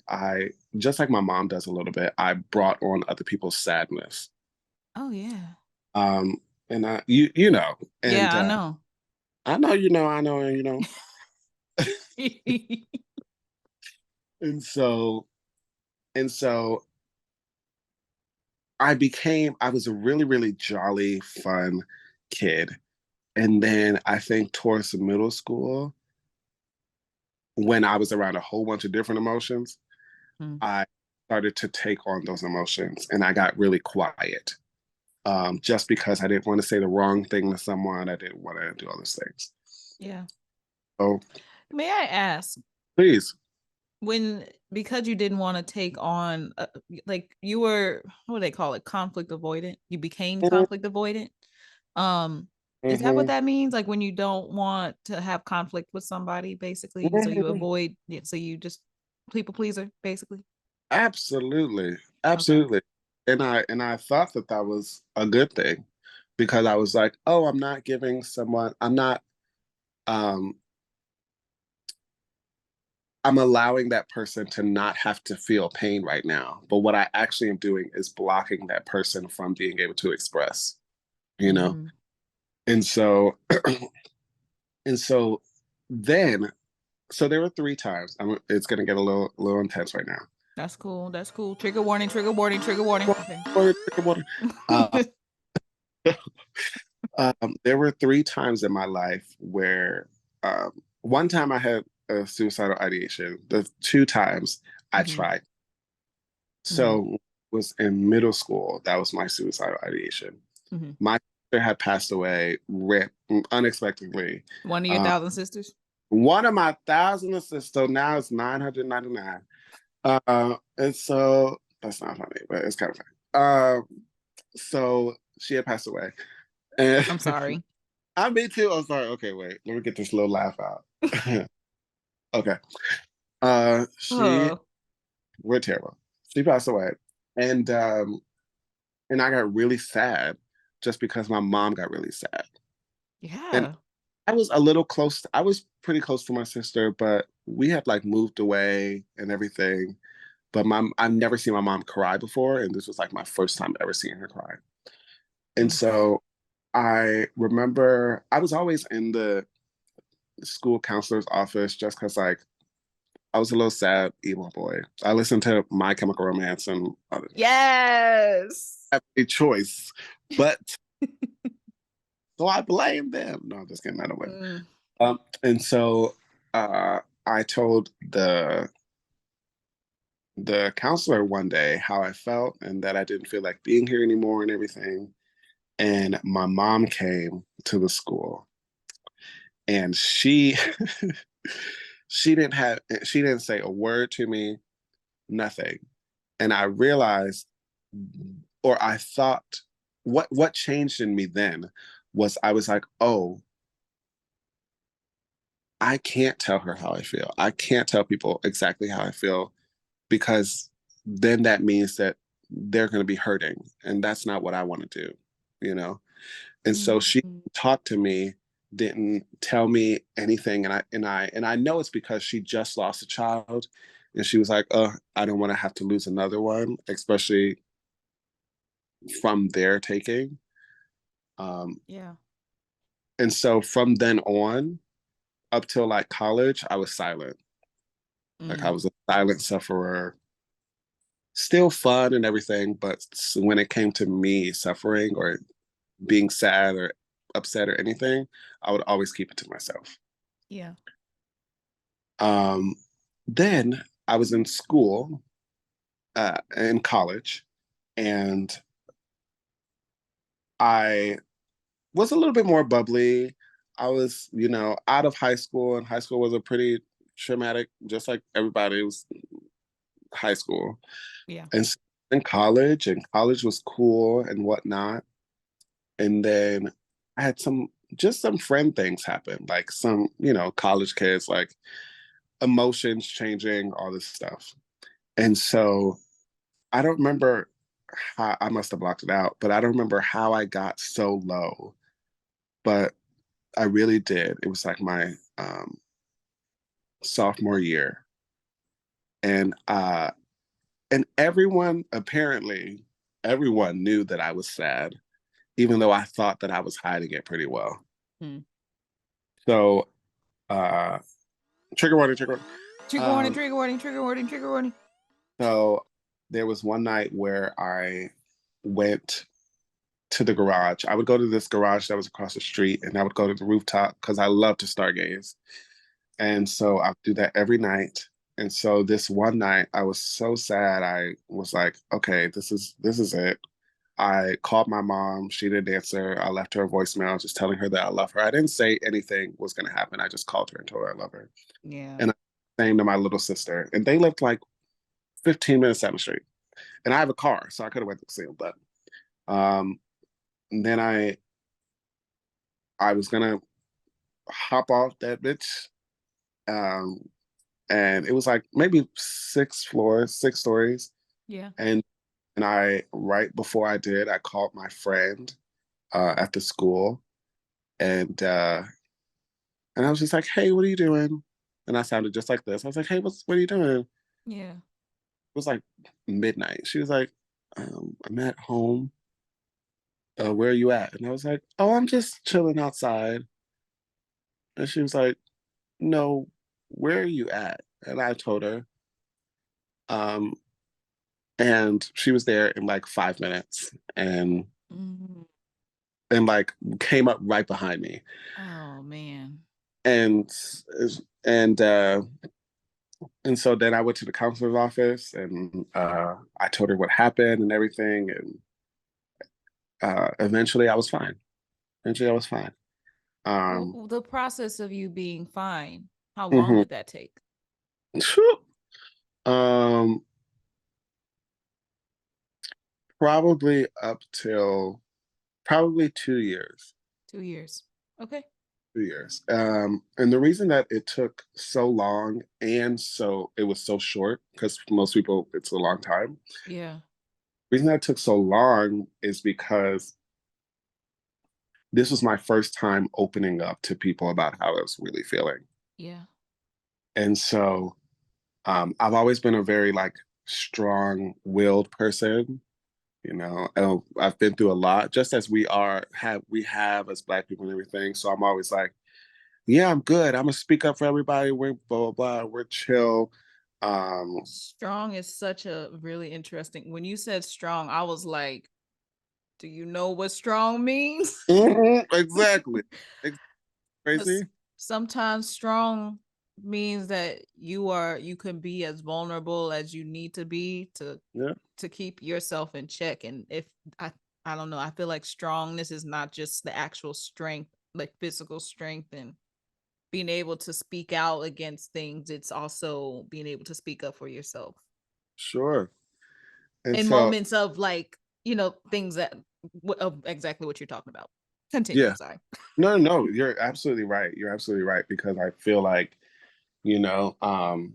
just like my mom does a little bit, I brought on other people's sadness. Oh yeah. Um, and you know, and Yeah, I know. I know, I know, and you know, and so and so I was a really, really jolly, fun kid. And then I think towards the middle school, when I was around a whole bunch of different emotions, I started to take on those emotions and I got really quiet. Just because I didn't want to say the wrong thing to someone. I didn't want to do all those things. Yeah. So may I ask, please. Because you didn't want to take on like you were, what do they call it, conflict avoidant, you became Mm-hmm. conflict avoidant, is that what that means, like when you don't want to have conflict with somebody basically, so you avoid it, so you just people pleaser basically? Absolutely. Okay. Absolutely. And I thought that that was a good thing because I was like, oh, um I'm allowing that person to not have to feel pain right now. But what I actually am doing is blocking that person from being able to express, you know? And so, and so then, so there were 3 times. It's going to get a little intense right now. That's cool. That's cool. Trigger warning, trigger warning, trigger warning. Okay. Trigger warning. There were three times in my life where one time I had a suicidal ideation. The two times I Mm-hmm. tried. Mm-hmm. So was in middle school. That was my suicidal ideation. Mm-hmm. My sister had passed away unexpectedly. One of your Um, thousand sisters? one of my thousand sisters, so now it's 999. And so that's not funny, but it's kind of funny. So she had passed away. And I'm sorry. I me too. I'm sorry. Okay, wait. Let me get this little laugh out. Okay. She Oh, we're terrible. She passed away. And I got really sad just because my mom got really sad. And yeah. I was a little close. I was pretty close to my sister, but we had like moved away and everything. But I've never seen my mom cry before, and this was like my first time ever seeing her cry. And Oof. so I remember I was always in the school counselor's office just because like I was a little sad emo boy. I listened to My Chemical Romance and Yes. I have a choice, but so I blame them. No, I'm just kidding. I don't blame. Mm, And so I told the counselor one day how I felt and that I didn't feel like being here anymore and everything. And my mom came to the school and she didn't say a word to me, nothing. And I realized, or I thought, what changed in me then was I was like, oh, I can't tell her how I feel. I can't tell people exactly how I feel because then that means that they're going to be hurting, and that's not what I want to do, you know. And so she mm, talked to me, didn't tell me anything, and I know it's because she just lost a child, and she was like, "Oh, I don't want to have to lose another one, especially from their taking." Um, yeah. and so from then on, up till like college, I was silent. Like I Mm, was a silent sufferer, still fun and everything, but when it came to me suffering or being sad or upset or anything, I would always keep it to myself. yeah. Um, then I was in school, in college, and I was a little bit more bubbly. I was, out of high school, and high school was a pretty traumatic, just like everybody. It was high school. Yeah. And so in college, and college was cool and whatnot. And then I had some friend things happen, like some, college kids, like emotions changing, all this stuff. And so I don't remember how I must have blocked it out, but I don't remember how I got so low. But I really did. It was like my sophomore year. And everyone apparently everyone knew that I was sad, even though I thought that I was hiding it pretty well. Mm. So uh trigger warning, trigger warning. Trigger warning, Um, trigger warning, trigger warning, trigger warning. so there was one night where I went to the garage. I would go to this garage that was across the street and I would go to the rooftop because I love to stargaze. And so I would do that every night. And so this one night I was so sad. I was like, okay, this is it. I called my mom. She didn't answer. I left her a voicemail just telling her that I love her. I didn't say anything was going to happen. I just called her and told her I love her. Yeah. And I same to my little sister. And they lived like 15 minutes down the street. And I have a car, so I could have went to see them. But um, then I was gonna hop off that bitch. Um, and it was like maybe 6 floors, 6 stories. Yeah. And right before I did, I called my friend at the school, and I was just like, "Hey, what are you doing?" And I sounded just like this. I was like, "Hey, what are you doing?" It Yeah. was like midnight. She was like, "I'm at home. Where are you at?" And I was like, "Oh, I'm just chilling outside." And she was like, "No, where are you at?" And I told her, um, and she was there in like 5 minutes. And Mm. and like came up right behind me. Oh man. And and uh and so then I went to the counselor's office and I told her what happened and everything. And eventually I was fine. Eventually I was fine. Um, Well, the process of you being fine, how long mhm. did that take? um, Probably up till probably 2 years. 2 years. Okay. 2 years. And the reason that it took so long and so it was so short, because for most people it's a long time. Yeah. The reason that it took so long is because this was my first time opening up to people about how I was really feeling. Yeah. And so I've always been a very like strong-willed person. I've been through a lot, just as we have as Black people and everything. So I'm always like, yeah, I'm good. I'm gonna speak up for everybody. We're blah blah blah. We're chill. Um, Strong is such a really interesting. When you said strong, I was like, do you know what strong means? exactly. Crazy. Because sometimes strong means that you can be as vulnerable as you need to be Yeah, to keep yourself in check. And if I I don't know, I feel like strongness is not just the actual strength, like physical strength and being able to speak out against things. It's also being able to speak up for yourself sure. And in so, moments of like, things that of exactly what you're talking about. Continue, yeah, sorry. no, no, you're absolutely right. You're absolutely right because I feel like, you know, um,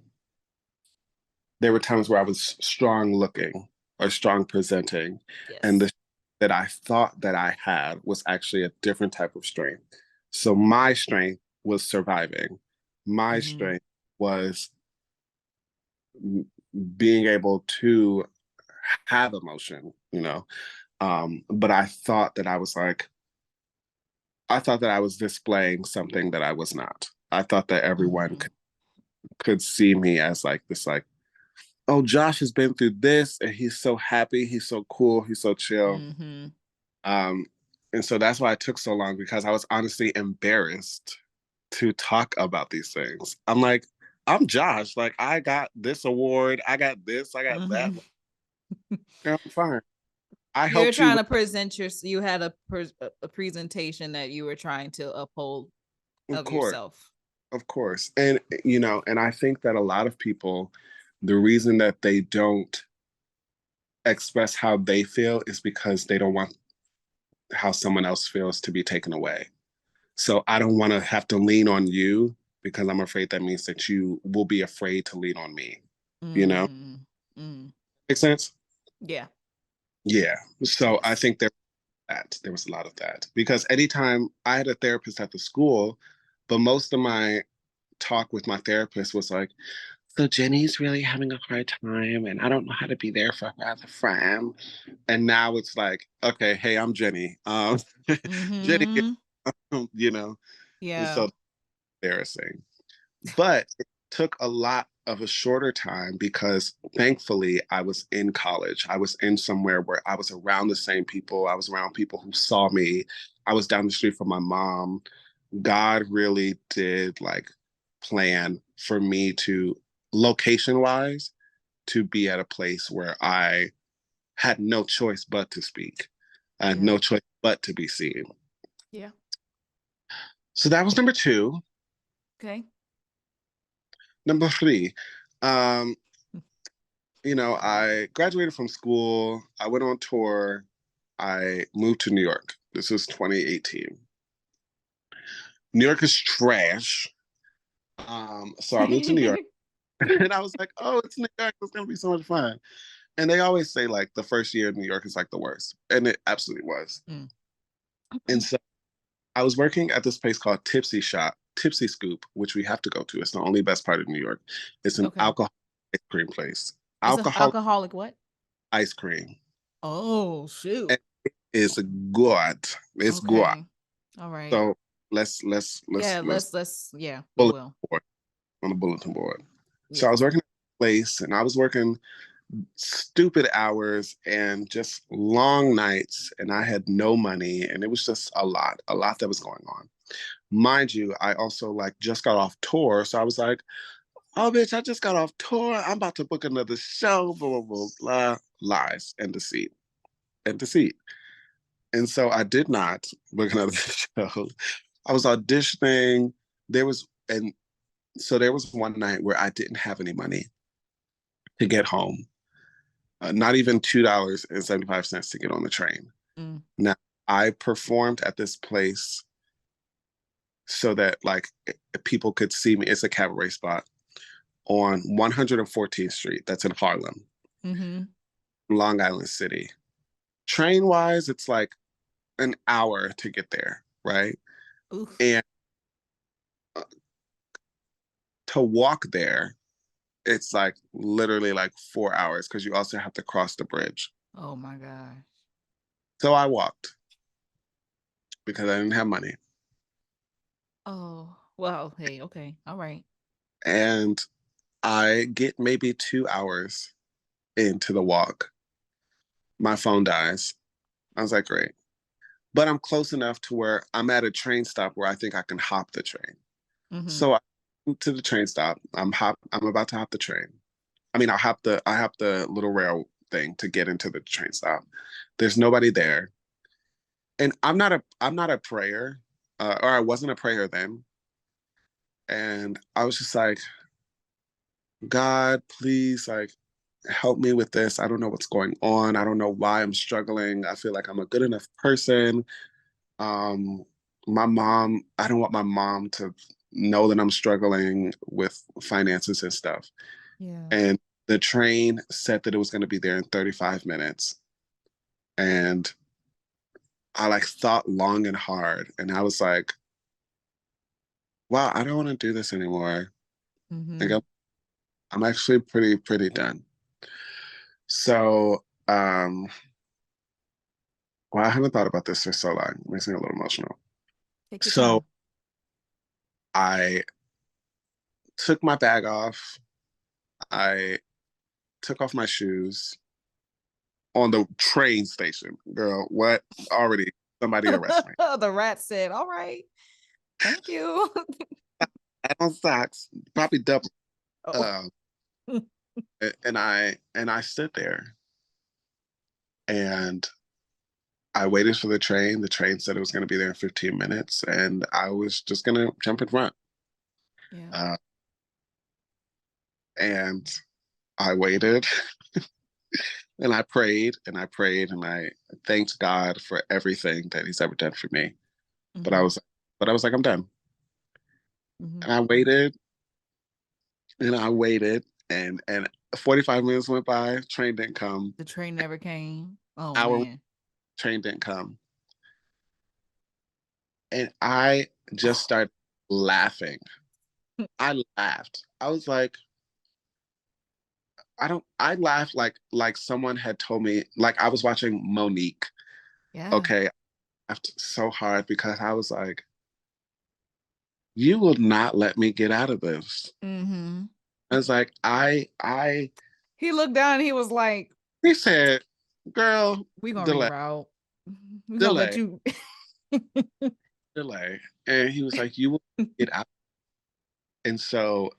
there were times where I was strong looking or strong presenting, and Yes. the that I thought that I had was actually a different type of strength. So my strength was surviving. My Mm-hmm. strength was being able to have emotion. But I thought that I was displaying something that I was not. I thought that everyone Mm-hmm. could see me as like this, like, oh, Josh has been through this and he's so happy, he's so cool, he's so chill. Mm-hmm. Um, and so that's why it took so long because I was honestly embarrassed to talk about these things. I'm like, I'm Josh. Like, I got this award, I got this, I got that. Mm-hmm. Yeah, I'm fine. I You're helped you trying with, to present you had a presentation that you were trying to uphold of of course, yourself. of course. And and I think that a lot of people, the reason that they don't express how they feel is because they don't want how someone else feels to be taken away. So I don't want to have to lean on you because I'm afraid that means that you will be afraid to lean on me. You know, Mm. Mm. make sense? Yeah. Yeah. So I Yes. think there was a lot of that because anytime I had a therapist at the school, but most of my talk with my therapist was like, so Jenny's really having a hard time and I don't know how to be there for her as a friend. And now it's like, okay, hey, I'm Jenny. Jenny, Mm-hmm. you know, and Yeah. so embarrassing. But it took a lot of a shorter time because thankfully I was in college. I was in somewhere where I was around the same people. I was around people who saw me. I was down the street from my mom. God really did like plan for me to location wise to be at a place where I had no choice but to speak. I had Yeah. no choice but to be seen. Yeah. So that was number two. Okay. Number three, um, I graduated from school. I went on tour. I moved to New York. This was 2018. New York is trash. So I moved to New York and I was like, oh, it's New York. It's going to be so much fun. And they always say like the first year in New York is like the worst. And it absolutely was. Mm. And Okay. so I was working at this place called Tipsy Scoop, which we have to go to. It's the only best part of New York. It's an Okay. alcohol ice cream place. It's an Alcoholic alcoholic what? ice cream. Oh shoot. And it's good. It's good. Okay. All right. So let's Yeah, let's yeah, we bullet will. board on the bulletin board. So I was Yes. working at a place and I was working. stupid hours and just long nights, and I had no money, and it was just a lot that was going on. Mind you, I also like just got off tour, so I was like, oh bitch, I just got off tour, I'm about to book another show, blah blah blah blah. Lies and deceit and deceit. And so I did not book another show. I was auditioning. And so there was one night where I didn't have any money to get home, not even $2.75 to get on the train. Mm. Now, I performed at this place so that like people could see me. It's a cabaret spot on 114th Street. That's in Harlem, Mm-hmm. Long Island City. Train wise, it's like an hour to get there, right? Oof. And uh, to walk there, it's like literally like 4 hours because you also have to cross the bridge. Oh my gosh. So I walked because I didn't have money. Oh, well, hey, okay. All right. And I get maybe 2 hours into the walk. My phone dies. I was like, great. But I'm close enough to where I'm at a train stop where I think I can hop the train. Mm-hmm. So I went to the train stop. I'm about to hop the train. I mean, I hop the little rail thing to get into the train stop. There's nobody there. And I'm not a prayer, or I wasn't a prayer then. And I was just like, God, please, like, help me with this. I don't know what's going on. I don't know why I'm struggling. I feel like I'm a good enough person. Um, my mom, I don't want my mom to know that I'm struggling with finances and stuff. Yeah. And the train said that it was going to be there in 35 minutes. And I like thought long and hard. And I was like, wow, I don't want to do this anymore. Like, Mm-hmm. I'm actually pretty done. So, well, I haven't thought about this for so long. It makes me a little emotional. Take your So time. I took my bag off. I took off my shoes on the train station. Girl, what? Already somebody arrest me. The rat said, all right, thank you. I had on socks, probably double. Oh. Um, and I stood there and I waited for the train. The train said it was going to be there in 15 minutes, and I was just going to jump in front. Yeah. Uh, and I waited and I prayed and I prayed and I thanked God for everything that He's ever done for me. But I Mm-hmm. was, but I was like, I'm done. Mm-hmm. And I waited and I waited, and 45 minutes went by. Train didn't come. The train never came. Oh Hour man. train didn't come, and I just started laughing. I laughed. I was like, I don't. I laughed like someone had told me. Like I was watching Monique. Yeah. Okay, I laughed so hard because I was like, you will not let me get out of this. Mm-hmm. I was like, I. He looked down and he was like, He said, "Girl, we gonna delay, reroute. We gonna let delay, you. delay," and he was like, "You will get out." And so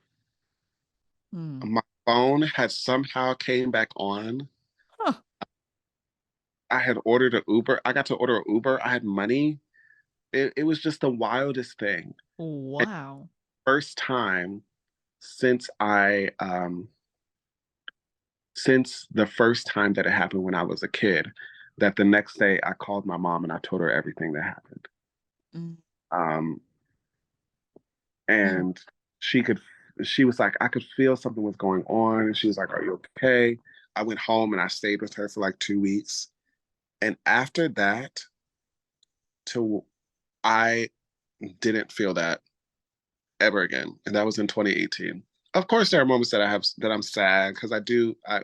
Hmm. my phone had somehow came back on. Huh. I had ordered an Uber. I got to order an Uber. I had money. It was just the wildest thing. And Wow. first time since since the first time that it happened when I was a kid, that the next day I called my mom and I told her everything that happened. Mm. Um, Mm. and she could, she was like, I could feel something was going on. And she was like, are you okay? I went home and I stayed with her for like 2 weeks. And after that, to I didn't feel that ever again. And that was in 2018. Of course, there are moments that I have that I'm sad because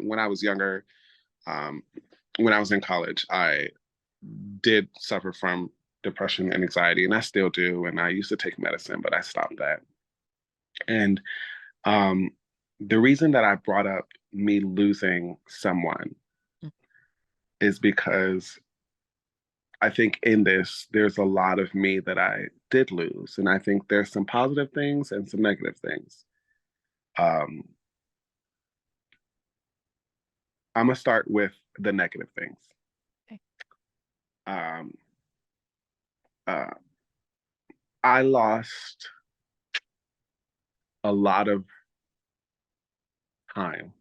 when I was younger, um, when I was in college, I did suffer from depression and anxiety, and I still do. And I used to take medicine, but I stopped that. And um, the reason that I brought up me losing someone is because I think in this, there's a lot of me that I did lose. And I think there's some positive things and some negative things. Um, I'm going to start with the negative things. Okay. Um, uh, I lost a lot of time,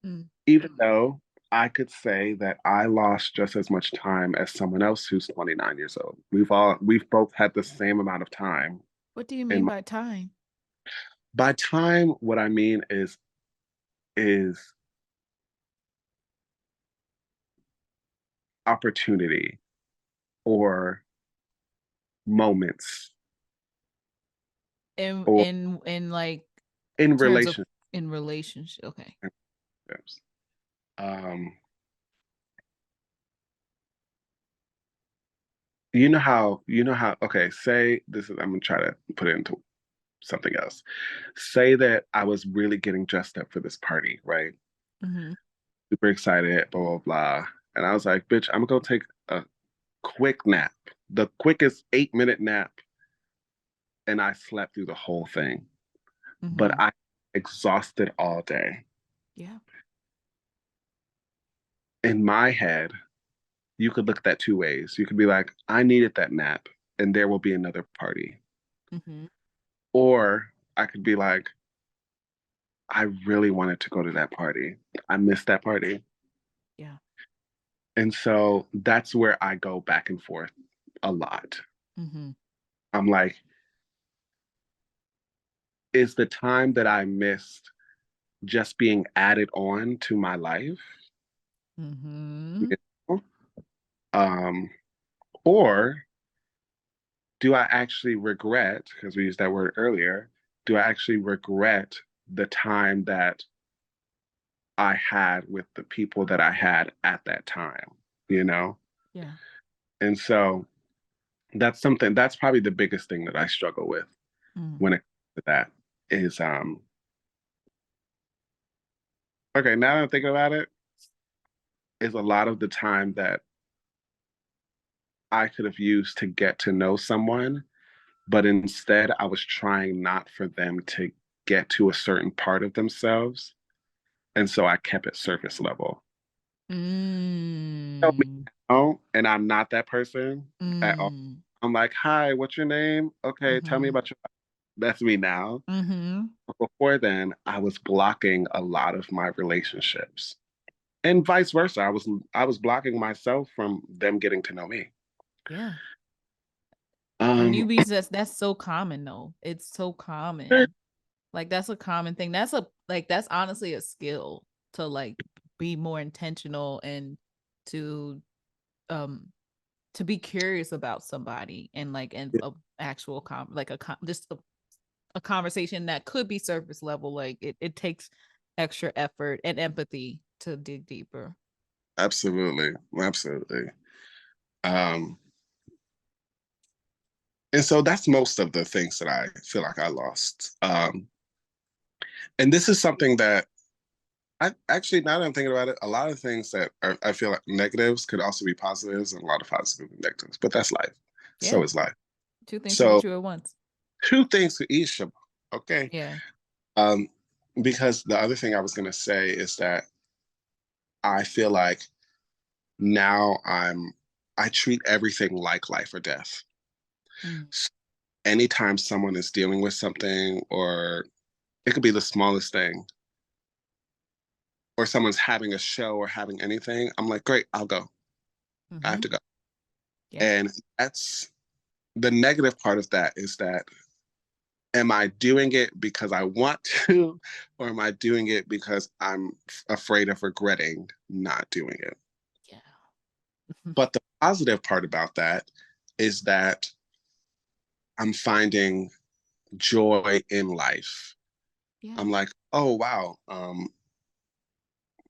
Mm. even though I could say that I lost just as much time as someone else who's 29 years old. We've both had the same amount of time. What do you mean And by time? by time, what I mean is opportunity or moments In or like in terms of relationships. in relationship. Okay. Um, you know how okay, say this is I'm gonna try to put it into something else. Say that I was really getting dressed up for this party, right? Mm-hmm. Super excited, blah blah blah. And I was like, bitch, I'm gonna go take a quick nap. The quickest 8-minute nap. And I slept through the whole thing. But Mm-hmm. I exhausted all day. Yeah. In my head, you could look at that two ways. You could be like, I needed that nap, and there will be another party. Mm-hmm. Or I could be like, I really wanted to go to that party. I missed that party. Yeah. And so that's where I go back and forth a lot. Mm-hmm. I'm like, is the time that I missed just being added on to my life? Mm-hmm. You know? Um, or do I actually regret, because we used that word earlier, do I actually regret the time that I had with the people that I had at that time, you know? Yeah. And so that's probably the biggest thing that I struggle with Mm. when it comes to that is okay, now that I'm thinking about it, is a lot of the time that I could have used to get to know someone, but instead I was trying not for them to get to a certain part of themselves. And so I kept it surface level. Tell me Mm. now, and I'm not that person at all. Mm. I'm like, hi, what's your name? Okay, tell me Mm-hmm. about your that's me now. Mm-hmm. But before then, I was blocking a lot of my relationships. And vice versa. I was blocking myself from them getting to know me. Yeah. And Um newbies, that's so common though. It's so common. Like that's a common thing. That's honestly a skill to like be more intentional and to um to be curious about somebody and like and a actual just a conversation that could be surface level. Like it takes extra effort and empathy to dig deeper. absolutely. Absolutely. Um and so that's most of the things that I feel like I lost. And this is something that I actually, now that I'm thinking about it, a lot of things that I feel like negatives could also be positives, and a lot of positives and negatives. But that's life. Yeah. So is life. Two things can be So true at once. two things for each of them. Okay. Yeah. Um, because the other thing I was gonna say is that I feel like now I treat everything like life or death. Mm. So anytime someone is dealing with something, or it could be the smallest thing, or someone's having a show or having anything, I'm like, great, I'll go. I have Mm-hmm. to go. Yeah. And that's the negative part of that is that am I doing it because I want to, or am I doing it because I'm afraid of regretting not doing it? Yeah. But the positive part about that is that I'm finding joy in life. Yeah. I'm like, oh, wow,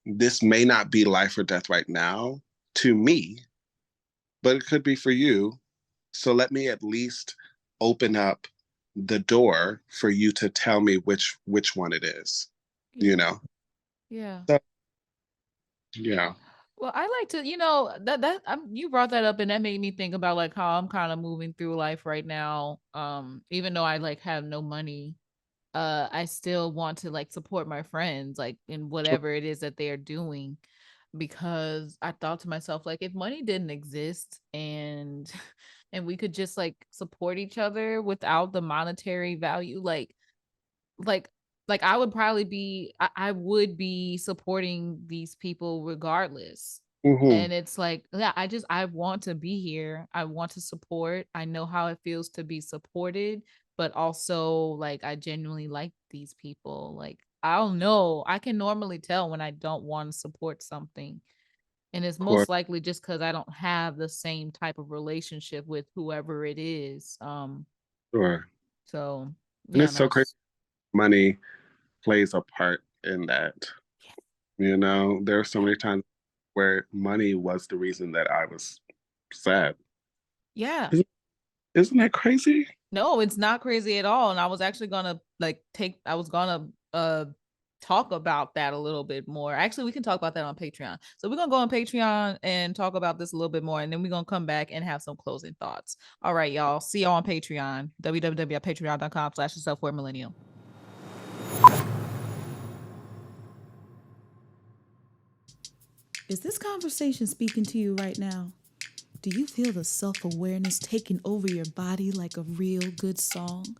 this may not be life or death right now to me, but it could be for you. So let me at least open up the door for you to tell me which one it is, Yeah. you know? Yeah. So, yeah. Well, I like to, you brought that up and that made me think about like how I'm kind of moving through life right now. Even though I like have no money, I still want to like support my friends like in whatever it is that they're doing, because I thought to myself like if money didn't exist and and we could just like support each other without the monetary value, like like I would probably be I would be supporting these people regardless. Mm-hmm. And it's like, yeah, I want to be here. I want to support. I know how it feels to be supported, but also like I genuinely like these people. Like I'll know, I can normally tell when I don't want to support something. And it's Of course. most likely just because I don't have the same type of relationship with whoever it is. Sure. So And yeah, it's so no. crazy. Money plays a part in that. There are so many times where money was the reason that I was sad. Yeah. Isn't that crazy? No, it's not crazy at all. And I was actually gonna I was gonna talk about that a little bit more. Actually, we can talk about that on Patreon. So we're gonna go on Patreon and talk about this a little bit more, and then we're gonna come back and have some closing thoughts. All right, y'all. See y'all on Patreon. www.patreon.com/self-aware-millennial. Is this conversation speaking to you right now? Do you feel the self-awareness taking over your body like a real good song?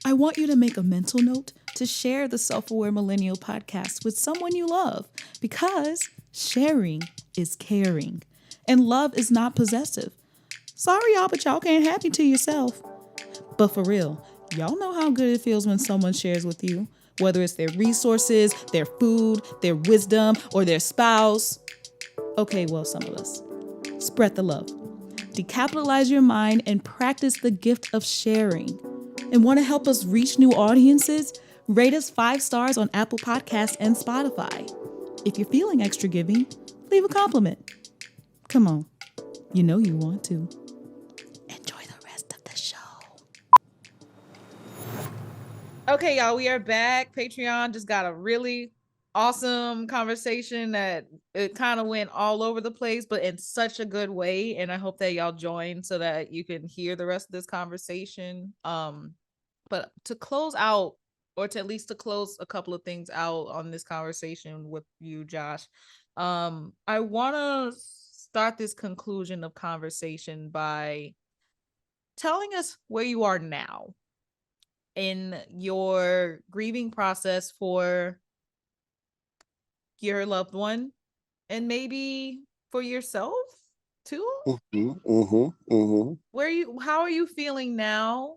I want you to make a mental note to share the Self-Aware Millennial podcast with someone you love, because sharing is caring and love is not possessive. Sorry, y'all, but y'all can't have it to yourself. But for real, y'all know how good it feels when someone shares with you, whether it's their resources, their food, their wisdom, or their spouse. Okay, well, some of us. Spread the love. Decapitalize your mind and practice the gift of sharing. And want to help us reach new audiences? Rate us 5 stars on Apple Podcasts and Spotify. If you're feeling extra giving, leave a compliment. Come on, you know you want to. Enjoy the rest of the show. Okay, y'all, we are back. Patreon just got a really awesome conversation that it kind of went all over the place, but in such a good way. And I hope that y'all join so that you can hear the rest of this conversation. But to close out, or to at least to close a couple of things out on this conversation with you, Josh, I want to start this conclusion of conversation by telling us where you are now in your grieving process for your loved one, and maybe for yourself too. Mm-hmm, mm-hmm, mm-hmm. How are you feeling now?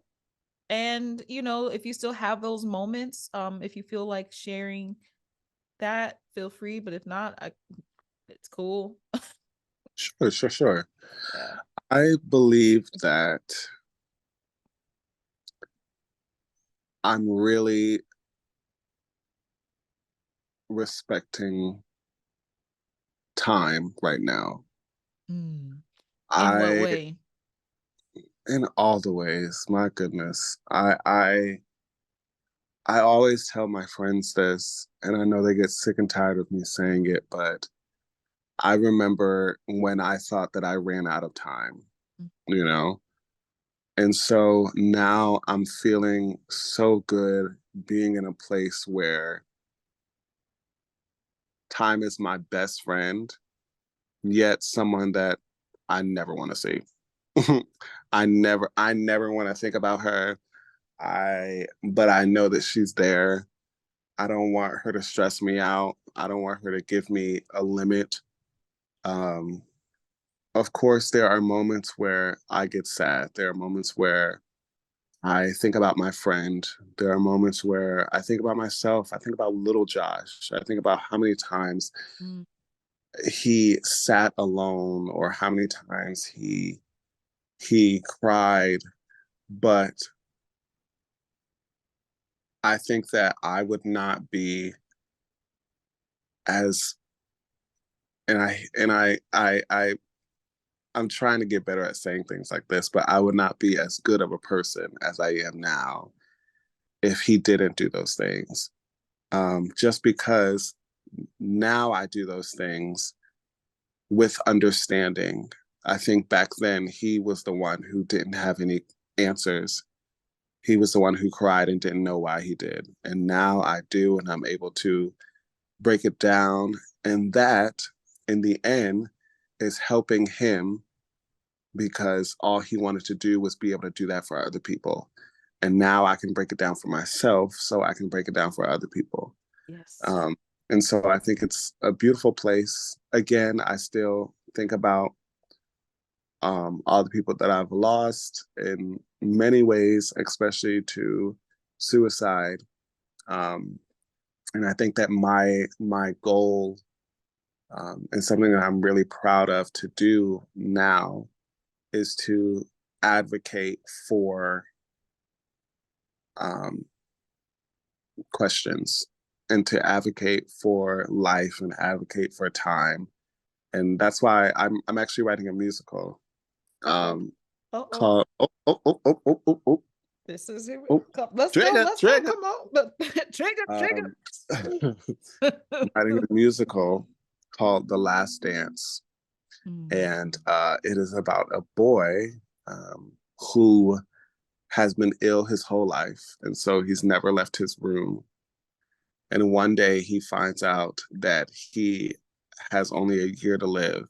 And if you still have those moments, if you feel like sharing that, feel free. But if not, it's cool. Sure, sure, sure. Yeah. I believe that I'm really respecting time right now. Mm. In what I way? In all the ways, my goodness. I always tell my friends this, and I know they get sick and tired of me saying it, but I remember when I thought that I ran out of time, you know? And so now I'm feeling so good being in a place where time is my best friend, yet someone that I never want to see. I never want to think about her. But I know that she's there. I don't want her to stress me out. I don't want her to give me a limit. Um, of course, there are moments where I get sad. There are moments where I think about my friend. There are moments where I think about myself. I think about little Josh. I think about how many times Mm. he sat alone or how many times he cried. But I think that I would not be as and I'm trying to get better at saying things like this, but I would not be as good of a person as I am now if he didn't do those things. Just because now I do those things with understanding. I think back then he was the one who didn't have any answers. He was the one who cried and didn't know why he did. And now I do, and I'm able to break it down. And that, in the end, is helping him because all he wanted to do was be able to do that for other people. And now I can break it down for myself so I can break it down for other people. Yes. And so I think it's a beautiful place. Again, I still think about all the people that I've lost in many ways, especially to suicide. Um, and I think that my goal and something that I'm really proud of to do now is to advocate for um, questions and to advocate for life and advocate for time. And that's why I'm actually writing a musical called This is it. oh, Let's go. trigger, Let's go. trigger. Come on. Trigger. I'm writing a musical called The Last Dance. Mm. And it is about a boy who has been ill his whole life. And so he's never left his room. And one day he finds out that he has only a year to live.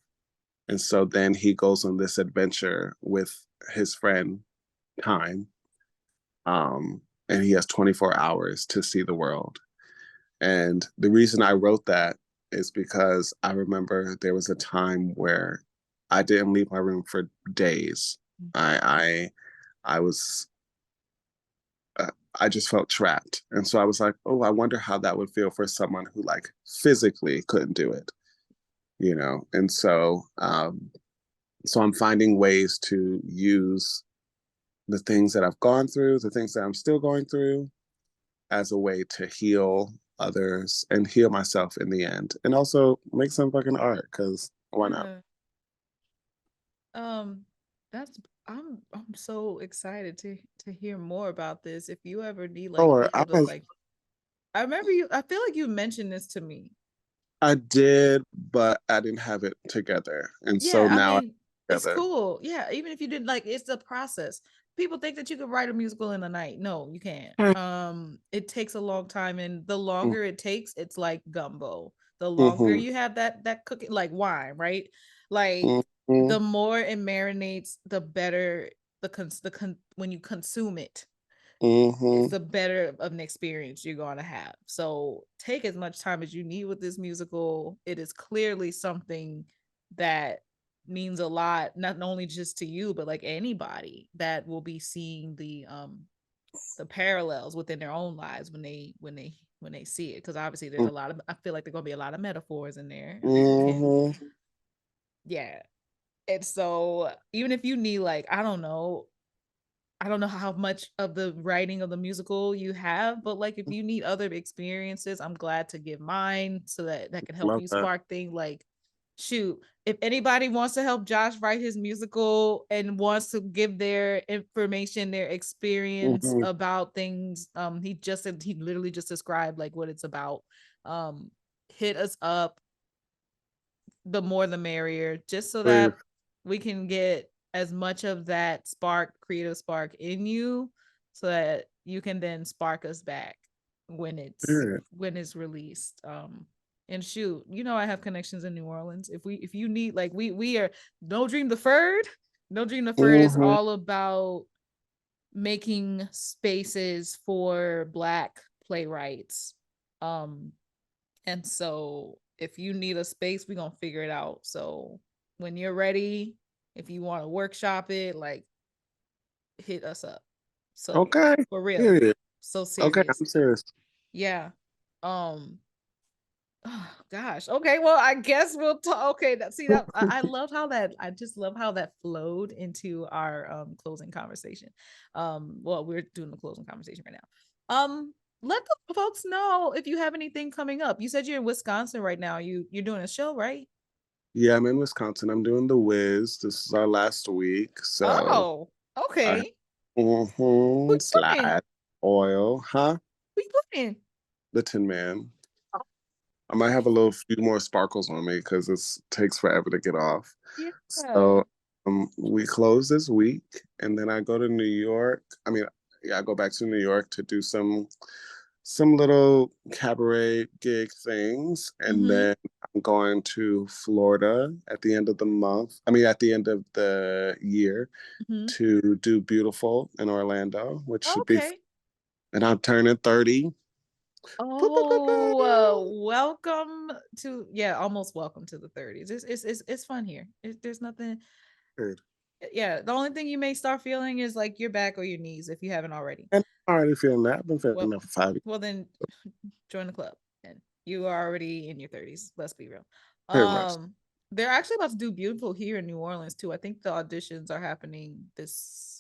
And so then he goes on this adventure with his friend, Time. And he has 24 hours to see the world. And the reason I wrote that is because I remember there was a time where I didn't leave my room for days. I was I just felt trapped. And so I was like, oh, I wonder how that would feel for someone who like physically couldn't do it, you know? And so so I'm finding ways to use the things that I've gone through, the things that I'm still going through as a way to heal others and heal myself in the end. And also make some fucking art, because why not? That's I'm so excited to hear more about this. If you ever need like Or people to like, I remember you. I feel like you mentioned this to me. I did, but I didn't have it together. And so Yeah, I now mean, it's together. cool. Yeah, even if you didn't like, it's a process. People think that you could write a musical in a night. No, you can't. It takes a long time, and the longer it takes, it's like gumbo. The longer Mm-hmm. you have that cooking, like wine, right? Like Mm-hmm. the more it marinates, the better when you consume it, it's Mm-hmm. the better of an experience you're going to have. So take as much time as you need with this musical. It is clearly something that means a lot, not only just to you, but like anybody that will be seeing the parallels within their own lives when they see it. Because obviously there's a lot of, I feel like there's gonna be a lot of metaphors in there that you can, Mm-hmm. yeah. And so even if you need like, I don't know how much of the writing of the musical you have, but like if you need other experiences, I'm glad to give mine so that can help Love you that. spark things. Like, shoot, if anybody wants to help Josh write his musical and wants to give their information, their experience Mm-hmm. about things, he just said he literally just described like what it's about. Um, hit us up, the more the merrier, just so Please. that we can get as much of that spark, creative spark in you, so that you can then spark us back when it's Period. released. And shoot, I have connections in New Orleans. If you need, like, we are No Dream Deferred. No Dream Deferred is Mm-hmm. all about making spaces for Black playwrights. Um, and so if you need a space, we're gonna figure it out. So when you're ready, if you want to workshop it, like, hit us up. So Okay. for real. Period. So Okay, serious. I'm serious. Yeah. Um oh, gosh. Okay, well, I guess we'll talk. Okay, see that I love how that I just love how that flowed into our closing conversation. Well, we're doing the closing conversation right now. Let the folks know if you have anything coming up. You said you're in Wisconsin right now. You're doing a show, right? Yeah, I'm in Wisconsin. I'm doing the Wiz. This is our last week. So Oh, I okay. Who mm-hmm, you playing? slide oil, huh? Who you playing? The Tin Man. I might have a little few more sparkles on me because it takes forever to get off. Yeah. So we close this week, and then I go to New York. I mean, yeah, I go back to New York to do some little cabaret gig things, and Mm-hmm. then I'm going to Florida at the end of the month. I mean, at the end of the year Mm-hmm. to do Beautiful in Orlando, which should be. Okay. And I'm turning 30. Boop, boop, boop, Oh, boop. welcome to almost welcome to the 30s. It's fun here. There's nothing. Good. Yeah, the only thing you may start feeling is like your back or your knees if you haven't already. And I'm already feeling that. I've been feeling Well, that for 5 years. well then join the club, and you are already in your 30s. Let's be real. Pretty much. They're actually about to do Beautiful here in New Orleans too. I think the auditions are happening this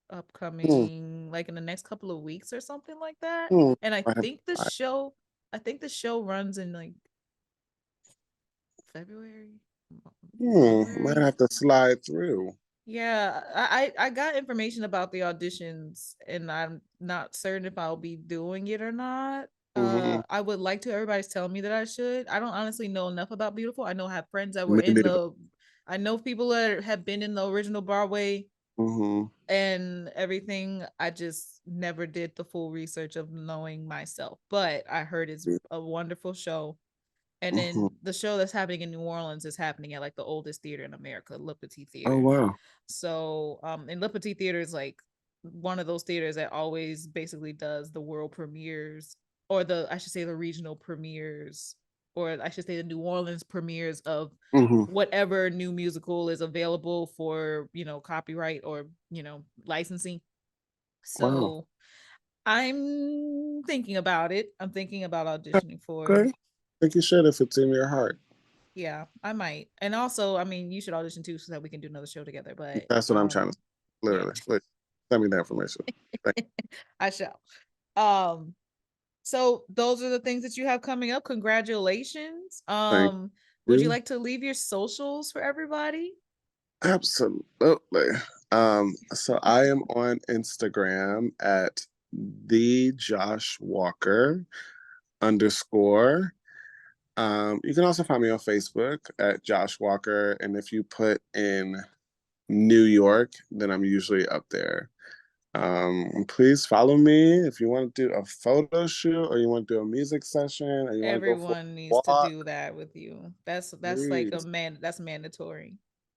Hmm. upcoming, like in the next couple of weeks or something like that. Hmm. And I have, I think the show runs in like February, might January. have to slide through. Yeah, I got information about the auditions, and I'm not certain if I'll be doing it or not. Hmm. I would like to. Everybody's telling me that I should. I don't honestly know enough about Beautiful. I know I have friends that were Me in neither. the. I know people that have been in the original Broadway Hmm. and everything. I just never did the full research of knowing myself, but I heard it's a wonderful show. And Hmm. then the show that's happening in New Orleans is happening at like the oldest theater in America, Le Petit Oh, Theater. wow. So, and Le Petit Theater is like one of those theaters that always basically does the world premieres, or I should say the regional premieres, or I should say the New Orleans premieres of Hmm. whatever new musical is available for, copyright or, licensing. Wow. So I'm thinking about it. I'm thinking about auditioning for it. Okay. I think you should if it's in your heart. Yeah, I might. And also, I mean, you should audition too so that we can do another show together. But That's what I'm trying to say. yeah. Literally. Look, send me the information. Thank, I shall. Um, so those are the things that you have coming up. Congratulations. thank Would you you. like to leave your socials for everybody? Absolutely. So I am on Instagram at the Josh Walker underscore. You can also find me on Facebook at Josh Walker. And if you put in New York, then I'm usually up there. Please follow me if you want to do a photo shoot or you want to do a music session or you want to go for Everyone a needs to walk. do that with you. That's like Please, that's mandatory.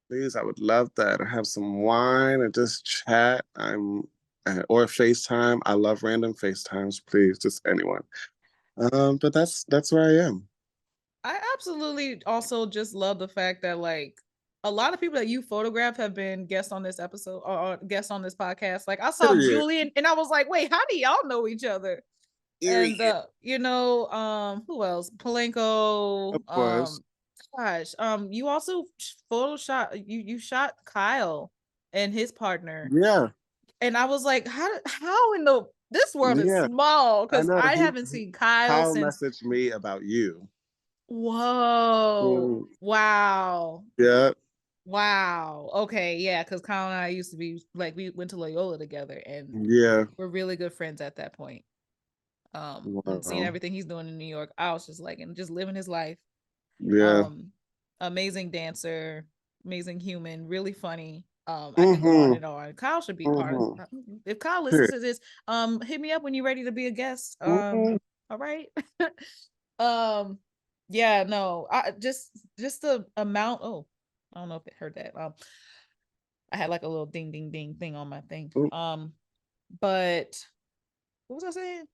please, I would love that. I have some wine and just chat. Or FaceTime. I love random FaceTimes. Please, just anyone. But that's where I am. I absolutely also just love the fact that like a lot of people that you photograph have been guests on this episode or guests on this podcast. Like I saw Period. Julian and I was like, wait, how do y'all know each other? And Period. who else? Of Palenko. course. Gosh, you also photoshop you shot Kyle and his partner. Yeah. And I was like, how in the this world is Yeah. small I because know. I haven't seen Kyle Kyle since. messaged me about you. Whoa. Mm, Wow. yeah. Wow. Okay. Yeah. Because Kyle and I used to be like, we went to Loyola together and Yeah. we're really good friends at that point. And seeing Wow. everything he's doing in New York, I was just like, and just living his life. Yeah. Um, Amazing dancer, amazing human, really funny. I could go on Mm-hmm. and on. Kyle should be part of. Mm-hmm. If Kyle listens Period. to this, hit me up when you're ready to be a guest. Mm-hmm. All right. um, yeah, no, I just the amount. Oh, I don't know if it heard that. I had like a little ding ding ding thing on my thing. But what was I saying?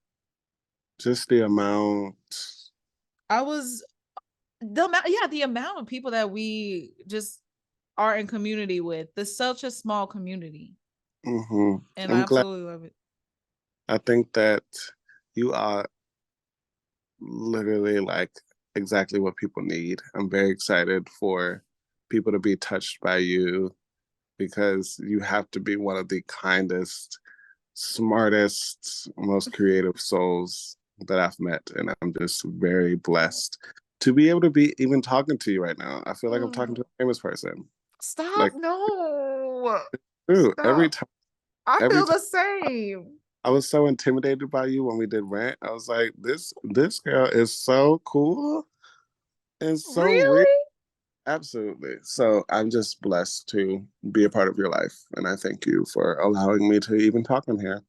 Just the amount. I was the amount, yeah, the amount of people that we just are in community with. There's such a small community, Mm-hmm. and I I'm glad. absolutely love it. I think that you are literally like exactly what people need. I'm very excited for people to be touched by you because you have to be one of the kindest, smartest, most creative souls that I've met. And I'm just very blessed to be able to be even talking to you right now. I feel like I'm talking to a famous person. Stop! Like, No, dude, stop! I every feel time, the same. I was so intimidated by you when we did Rent. I was like, this girl is so cool and so real. Really? Absolutely. So I'm just blessed to be a part of your life. And I thank you for allowing me to even talk in here.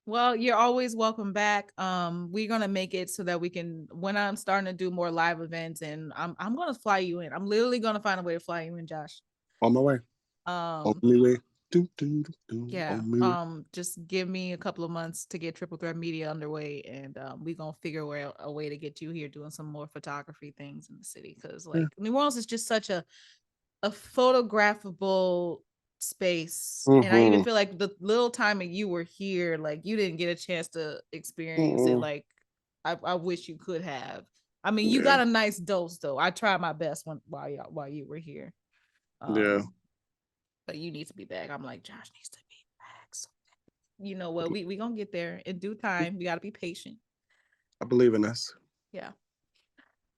Well, you're always welcome back. We're gonna make it so that we can, when I'm starting to do more live events, and I'm gonna fly you in. I'm literally gonna find a way to fly you in, Josh. On my way. Um, Only way. Do, do, do, do. yeah. Only way. Just give me a couple of months to get Triple Threat Media underway, and we're gonna figure a way to get you here doing some more photography things in the city. Because Yeah. like New Orleans is just such a photographable space, and I even Mm-hmm. feel like the little time that you were here, like you didn't get a chance to experience it Mm-mm. like I wish you could have. I mean, you Yeah. got a nice dose though. I tried my best while you were here. Yeah. But you need to be back. I'm like, Josh needs to be back. So you know what, we gonna get there in due time. We got to be patient. I believe in this. Yeah.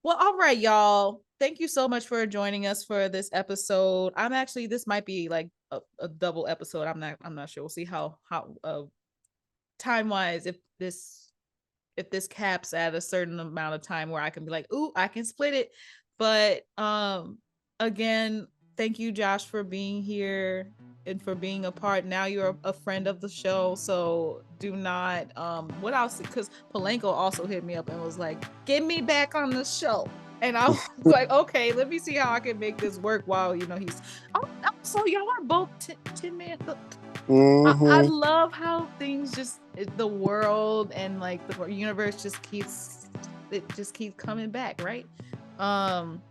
Well, all right, y'all. Thank you so much for joining us for this episode. I'm actually, this might be like a double episode. I'm not sure. We'll see how time wise, if this caps at a certain amount of time where I can be like, ooh, I can split it. But again, thank you, Josh, for being here and for being a part. Now you're a friend of the show. So do not what else? Because Palenko also hit me up and was like, get me back on the show. And I was like, okay, let me see how I can make this work while he's so y'all are both 10 man. I Mm-hmm. love how things just the world and like the universe just keeps coming back, right? Um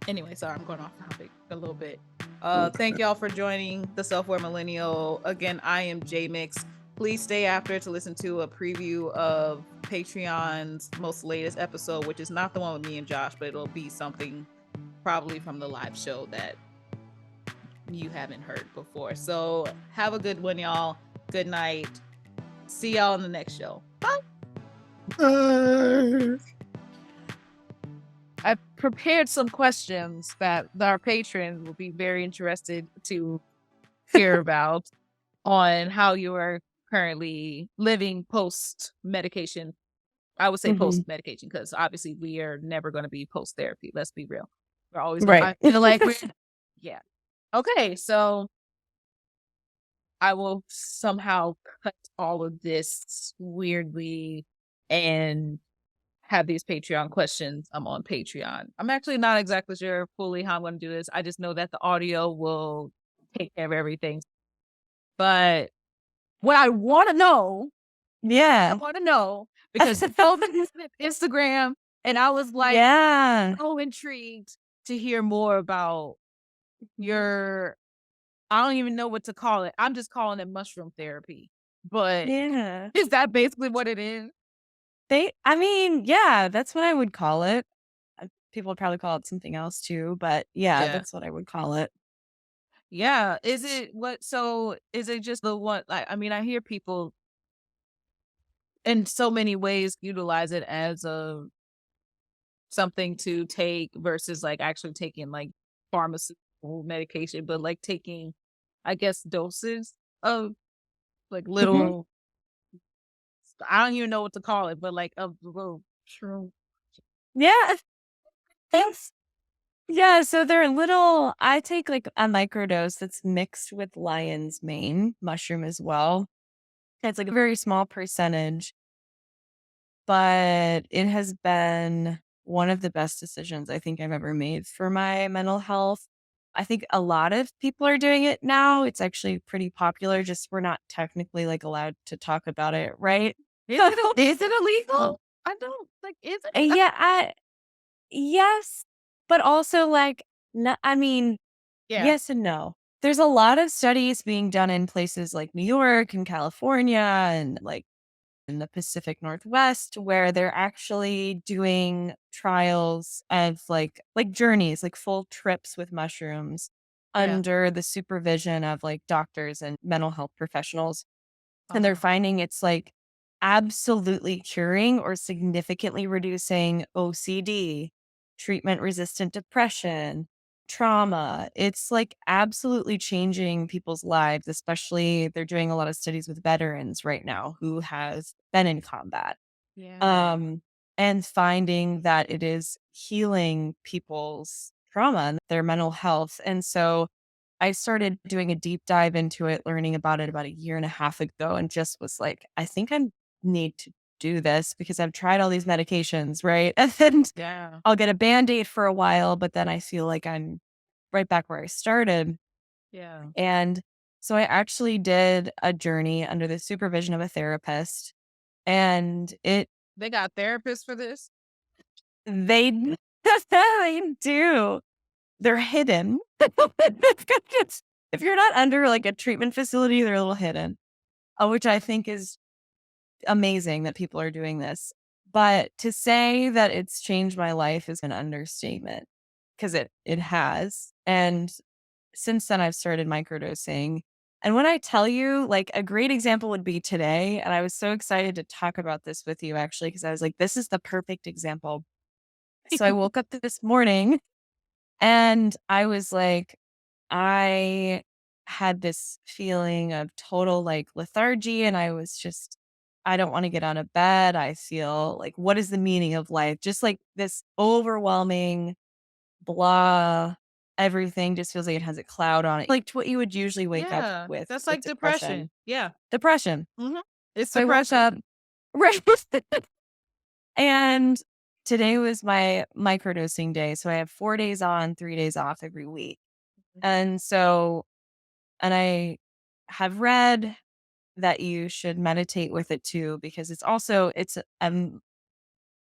anyway, sorry, I'm going off topic a little bit. Okay. Thank y'all for joining the Self-Aware Millennial. Again, I am J.Mix. Please stay after to listen to a preview of Patreon's most latest episode, which is not the one with me and Josh, but it'll be something probably from the live show that you haven't heard before. So have a good one, y'all. Good night. See y'all in the next show. Bye. Bye. I've prepared some questions that our patrons will be very interested to hear about on how you are currently living post medication. I would say post medication because obviously we are never going to be post therapy. Let's be real. We're always going to, Right. I feel like we're, yeah. Okay. So I will somehow cut all of this weirdly and have these Patreon questions. I'm on Patreon. I'm actually not exactly sure fully how I'm going to do this. I just know that the audio will take care of everything. But what I want to know, Yeah. because Instagram, and I was like, Yeah. so intrigued to hear more about your, I don't even know what to call it. I'm just calling it mushroom therapy. But Yeah. is that basically what it is? I mean, yeah, that's what I would call it. People would probably call it something else too, but yeah, Yeah. that's what I would call it. Yeah. Is it what? So is it just the one? Like, I mean, I hear people in so many ways utilize it as a something to take versus like actually taking like pharmaceutical medication, but like taking, I guess, doses of like little, I don't even know what to call it, but like a little shroom. Yeah. Thanks. Yeah, so they're little I take like a microdose that's mixed with lion's mane mushroom as well. It's like a very small percentage, but it has been one of the best decisions I think I've ever made for my mental health. I think a lot of people are doing it now. It's actually pretty popular, just we're not technically like allowed to talk about it, right? Is it illegal? I don't like. Is it? Yeah, yes, but also like no, I mean, Yeah. yes and no. There's a lot of studies being done in places like New York and California and like in the Pacific Northwest where they're actually doing trials of like journeys, like full trips with mushrooms Yeah. under the supervision of like doctors and mental health professionals. And they're Uh-huh. finding it's like absolutely curing or significantly reducing OCD, treatment resistant depression, trauma. It's like absolutely changing people's lives, especially they're doing a lot of studies with veterans right now who has been in combat. Yeah. Um, and finding that it is healing people's trauma and their mental health. And so I started doing a deep dive into it, learning about it about a year and a half ago, and just was like, I think I need to do this because I've tried all these medications, right? And then Yeah. I'll get a band-aid for a while, but then I feel like I'm right back where I started. Yeah. And so I actually did a journey under the supervision of a therapist, and They got therapists for this? they they do. They're hidden. If you're not under like a treatment facility, they're a little hidden, which I think is amazing that people are doing this. But to say that it's changed my life is an understatement because it has. And since then I've started microdosing. And when I tell you, like a great example would be today, and I was so excited to talk about this with you actually, because I was like, this is the perfect example. So I woke up this morning and I was like, I had this feeling of total like lethargy, and I was just, I don't want to get out of bed. I feel like, what is the meaning of life? Just like this overwhelming blah, everything just feels like it has a cloud on it. Like what you would usually wake up Yeah. That's with like depression. depression. Yeah. Depression. Hmm. It's So I woke depression. up, right. And today was my microdosing day. So I have 4 days on, 3 days off every week. And so, and I have read that you should meditate with it too, because it's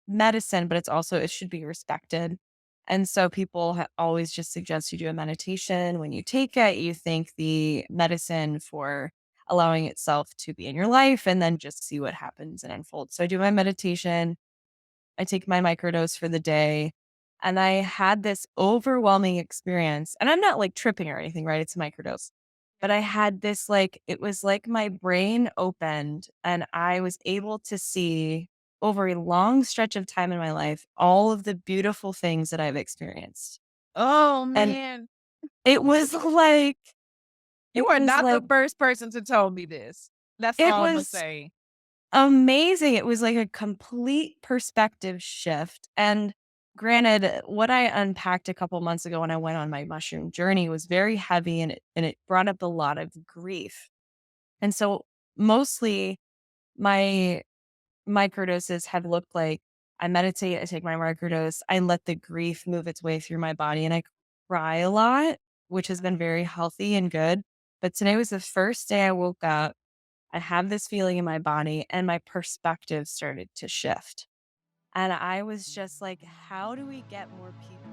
medicine, but it's also, it should be respected. And so people always just suggest you do a meditation when you take it. You thank the medicine for allowing itself to be in your life and then just see what happens and unfolds. So I do my meditation. I take my microdose for the day. And I had this overwhelming experience. And I'm not like tripping or anything, right? It's a microdose. But I had this like, it was like my brain opened and I was able to see over a long stretch of time in my life all of the beautiful things that I've experienced. Oh And man. it was like, You it are was not the like, first person to tell me this. That's it all I'm gonna was say. amazing. It was like a complete perspective shift. And granted, what I unpacked a couple months ago when I went on my mushroom journey was very heavy and it brought up a lot of grief. And so mostly my microdoses have looked like I meditate, I take my microdose, I let the grief move its way through my body and I cry a lot, which has been very healthy and good. But today was the first day I woke up, I have this feeling in my body and my perspective started to shift. And I was just like, how do we get more people